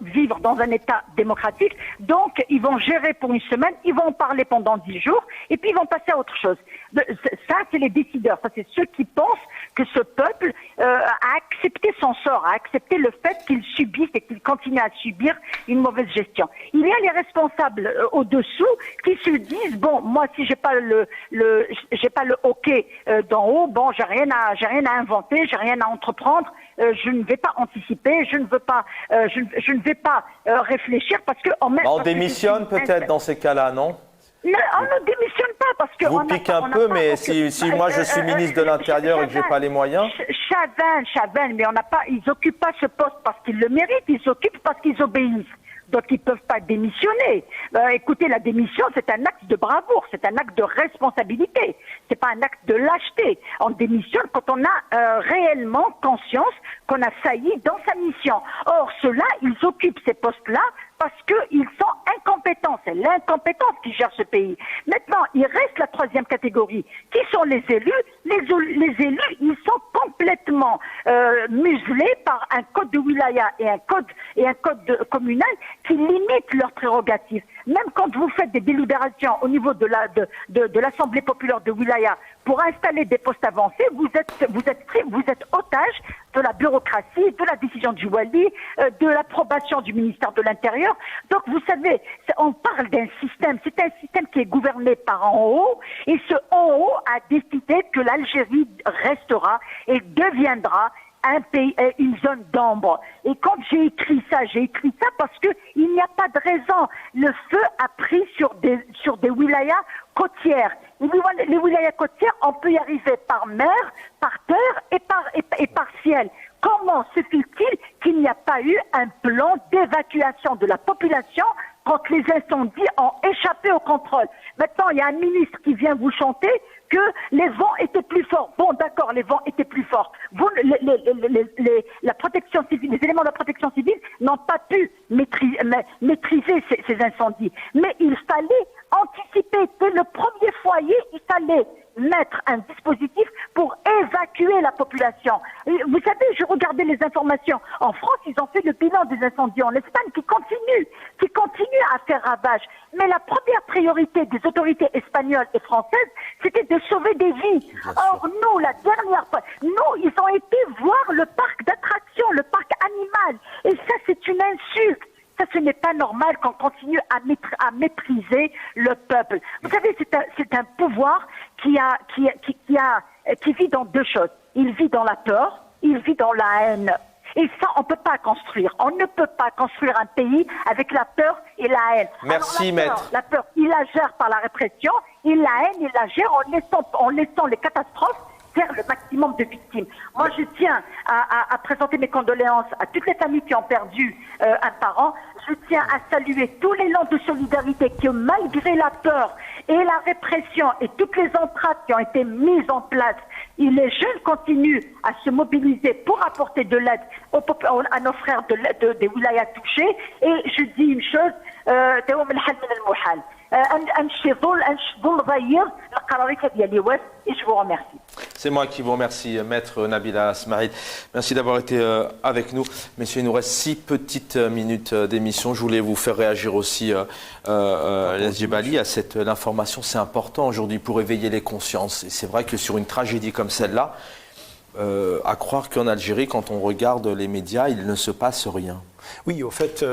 vivre dans un État démocratique. Donc, ils vont gérer pour une semaine, ils vont en parler pendant 10 jours, et puis ils vont passer à autre chose. Ça, c'est les décideurs. Ça, c'est ceux qui pensent que ce peuple a accepté son sort, a accepté le fait qu'il subisse et qu'il continue à subir une mauvaise gestion. Il y a les responsables au-dessous qui se disent, bon, moi, si j'ai pas le hockey d'en haut, bon, j'ai rien à inventer, j'ai rien à entreprendre, je ne vais pas anticiper, je ne vais pas réfléchir parce que on démissionne peut-être dans ces cas-là, non? Non, on ne démissionne pas parce que... Vous piquez un peu, mais si moi je suis ministre de l'Intérieur et que je n'ai pas les moyens... Chauvin, mais ils n'occupent pas ce poste parce qu'ils le méritent, ils s'occupent parce qu'ils obéissent. Donc ils ne peuvent pas démissionner. Écoutez, la démission, c'est un acte de bravoure, c'est un acte de responsabilité. C'est pas un acte de lâcheté. On démissionne quand on a réellement conscience qu'on a failli dans sa mission. Or, ceux-là, ils occupent ces postes-là parce qu'ils sont incompétents. C'est l'incompétence qui gère ce pays. Maintenant, il reste la troisième catégorie, qui sont les élus. Les élus, ils sont complètement muselés par un code de wilaya et un code communal qui limitent leurs prérogatives. Même quand vous faites des délibérations au niveau de l'Assemblée populaire de wilaya pour installer des postes avancés, vous êtes otage de la bureaucratie, de la décision du wali, de l'approbation du ministère de l'Intérieur. Donc vous savez, on parle d'un système, c'est un système qui est gouverné par en haut, et ce en haut a décidé que l'Algérie restera et deviendra un pays, une zone d'ombre. Et quand j'ai écrit ça parce que il n'y a pas de raison. Le feu a pris sur des wilayas côtières. Les wilayas côtières, on peut y arriver par mer, par terre et par ciel. Comment se fait-il qu'il n'y a pas eu un plan d'évacuation de la population quand les incendies ont échappé au contrôle? Maintenant, il y a un ministre qui vient vous chanter que les vents étaient plus forts. Bon, d'accord, les vents étaient plus forts. La protection civile, les éléments de la protection civile n'ont pas pu maîtriser ces incendies. Mais il fallait anticiper. Dès le premier foyer, il fallait mettre un dispositif pour évacuer la population. Vous savez, je regardais les informations. En France, ils ont fait le bilan des incendies. En Espagne, qui continue à faire ravage. Mais la première priorité des autorités espagnoles et françaises, c'était de sauver des vies. Or, nous, la dernière fois, ils ont été voir le parc d'attractions, le parc animal. Et ça, c'est une insulte. Ça, ce n'est pas normal qu'on continue à mépriser le peuple. Vous savez, c'est un pouvoir qui vit dans deux choses. Il vit dans la peur, il vit dans la haine. Et ça, on ne peut pas construire. On ne peut pas construire un pays avec la peur et la haine. Merci, maître. La peur, il la gère par la répression, et la haine, il la gère en laissant les catastrophes faire le maximum de victimes. Moi, je tiens à présenter mes condoléances à toutes les familles qui ont perdu un parent. Je tiens à saluer tout l'élan de solidarité qui, malgré la peur et la répression et toutes les entrades qui ont été mises en place, les jeunes continuent à se mobiliser pour apporter de l'aide à nos frères des wilayas touchés. Et je dis une chose, et je vous remercie. C'est moi qui vous remercie, maître Nabila Asmaïd. Merci d'avoir été avec nous. Messieurs, il nous reste 6 petites minutes d'émission. Je voulais vous faire réagir aussi, Les Djebali, à l'information. C'est important aujourd'hui pour éveiller les consciences. Et c'est vrai que sur une tragédie comme celle-là, à croire qu'en Algérie, quand on regarde les médias, il ne se passe rien. Oui, au fait,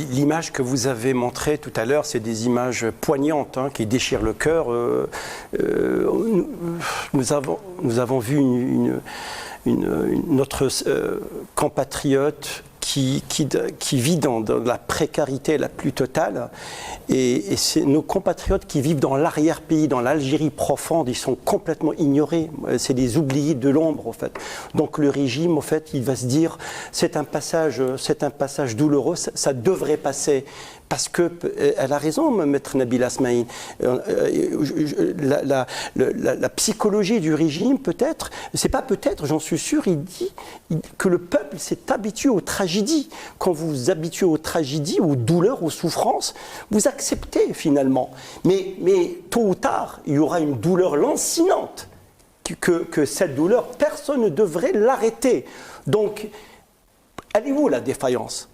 l'image que vous avez montrée tout à l'heure, c'est des images poignantes qui déchirent le cœur. Nous avons vu notre compatriote qui vit dans la précarité la plus totale. Et c'est nos compatriotes qui vivent dans l'arrière-pays, dans l'Algérie profonde, ils sont complètement ignorés. C'est des oubliés de l'ombre, en fait. Donc le régime, en fait, il va se dire, c'est un passage douloureux, ça devrait passer. Parce qu'elle a raison, maître Nabila Asmaïd. La psychologie du régime, peut-être, c'est pas peut-être, j'en suis sûr, il dit que le peuple s'est habitué aux tragédies tragédies. Quand vous vous habituez aux tragédies, aux douleurs, aux souffrances, vous acceptez finalement. Mais tôt ou tard, il y aura une douleur lancinante. Que cette douleur, personne ne devrait l'arrêter. Donc, elle est où la défaillance?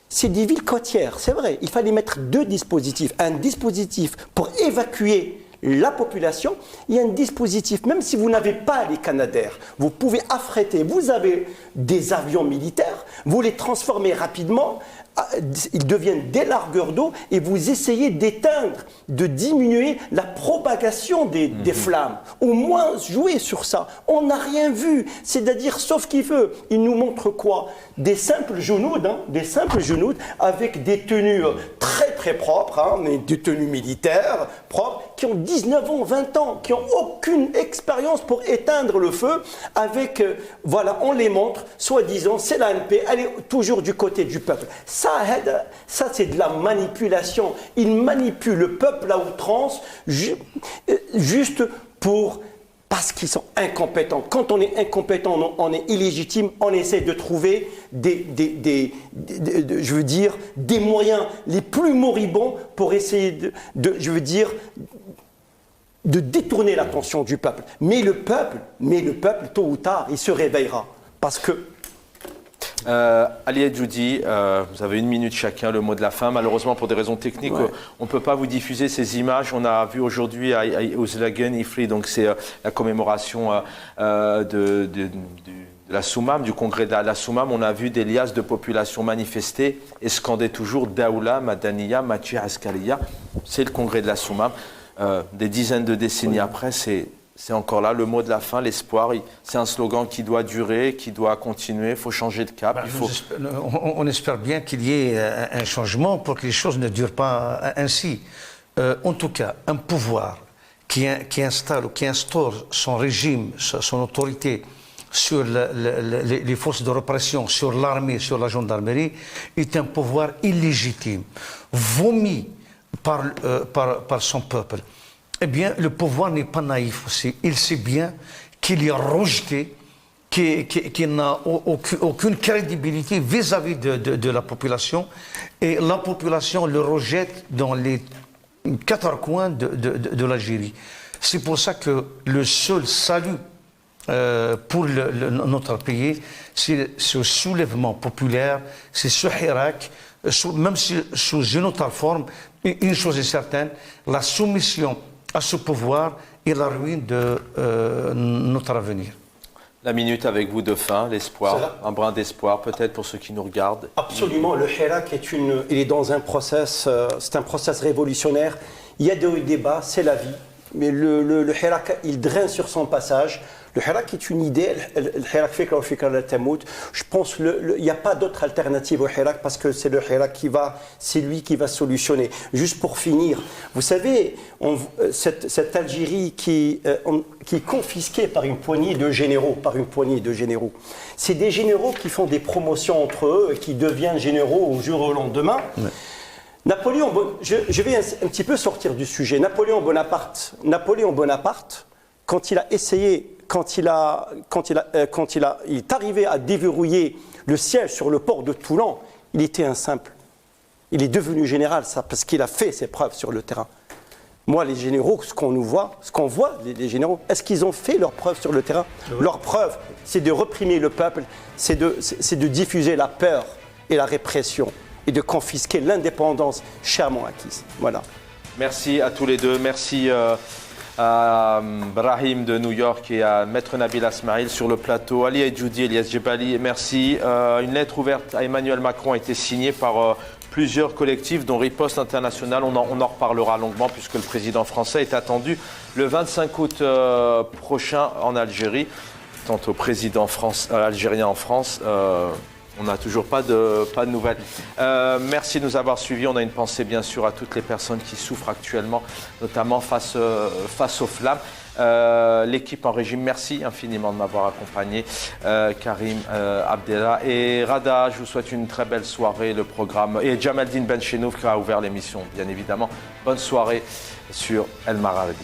C'est des villes côtières, c'est vrai. Il fallait mettre deux dispositifs. Un dispositif pour évacuer la population et un dispositif, même si vous n'avez pas les Canadair, vous pouvez affréter, vous avez des avions militaires, vous les transformez rapidement, ils deviennent des largueurs d'eau et vous essayez d'éteindre, de diminuer la propagation des flammes. Au moins jouer sur ça. On n'a rien vu. C'est-à-dire, sauf qu'il veut, il nous montre quoi? Des simples genoudes, avec des tenues très très propres, mais des tenues militaires propres, qui ont 19 ans, 20 ans, qui n'ont aucune expérience pour éteindre le feu, avec, voilà, on les montre, soi-disant, c'est l'ANP, elle est toujours du côté du peuple. Ça c'est de la manipulation. Ils manipulent le peuple à outrance, juste parce qu'ils sont incompétents. Quand on est incompétent, on est illégitime, on essaie de trouver des moyens les plus moribonds pour essayer de détourner l'attention du peuple. Mais le peuple, tôt ou tard, il se réveillera. Parce que... Ali et Judy, vous avez 1 minute chacun, le mot de la fin. Malheureusement, pour des raisons techniques, on ne peut pas vous diffuser ces images. On a vu aujourd'hui à Ouzlagen, Ifri, donc c'est la commémoration de la Soumam, du congrès de la Soumam. On a vu des liasses de population manifester et scander toujours Daoula, Madaniya, Machi Askaria. C'est le congrès de la Soumam. Des dizaines de décennies après, c'est encore là, le mot de la fin, l'espoir. C'est un slogan qui doit durer, qui doit continuer. Il faut changer de cap. On espère bien qu'il y ait un changement pour que les choses ne durent pas ainsi. En tout cas, un pouvoir qui installe ou qui instaure son régime, son autorité sur les forces de répression, sur l'armée, sur la gendarmerie, est un pouvoir illégitime, vomi par son peuple. Eh bien, le pouvoir n'est pas naïf aussi. Il sait bien qu'il est rejeté, qu'il n'a aucune crédibilité vis-à-vis de la population. Et la population le rejette dans les 4 coins de l'Algérie. C'est pour ça que le seul salut pour notre pays, c'est ce soulèvement populaire, c'est ce Hirak, même si sous une autre forme. Une chose est certaine, la soumission à ce pouvoir et la ruine de notre avenir. La minute avec vous de fin, l'espoir, un brin d'espoir peut-être pour ceux qui nous regardent. Absolument, le Hirak il est dans un process, c'est un process révolutionnaire. Il y a des hauts et des bas, c'est la vie. Mais le Hirak, il draine sur son passage. Le Hirak est une idée. Le Hirak fait la tamout. Je pense qu'il n'y a pas d'autre alternative au Hirak parce que c'est le Hirak c'est lui qui va solutionner. Juste pour finir, vous savez, cette Algérie qui est confisquée par une poignée de généraux, C'est des généraux qui font des promotions entre eux et qui deviennent généraux au jour au lendemain. Ouais. Napoléon, je vais un petit peu sortir du sujet. Napoléon Bonaparte, quand il a essayé, il est arrivé à déverrouiller le siège sur le port de Toulon, il était un simple. Il est devenu général, ça, parce qu'il a fait ses preuves sur le terrain. Moi, les généraux, ce qu'on voit, les généraux, est-ce qu'ils ont fait leurs preuves sur le terrain? Leur preuve, c'est de réprimer le peuple, c'est de diffuser la peur et la répression, et de confisquer l'indépendance chèrement acquise. Voilà. Merci à tous les deux. Merci à Brahim de New York et à Maître Nabil Asmaïl sur le plateau. Ali et Judy, Elias Djebali, merci. Une lettre ouverte à Emmanuel Macron a été signée par plusieurs collectifs, dont Riposte International. On en reparlera longuement puisque le président français est attendu le 25 août prochain en Algérie. Quant au président algérien en France, on n'a toujours pas de nouvelles. Merci de nous avoir suivis. On a une pensée bien sûr à toutes les personnes qui souffrent actuellement, notamment face aux flammes. L'équipe en régime, merci infiniment de m'avoir accompagné. Karim, Abdellah et Rada, je vous souhaite une très belle soirée. Le programme et Jamaldine Benchenouf qui a ouvert l'émission, bien évidemment. Bonne soirée sur El Maradi.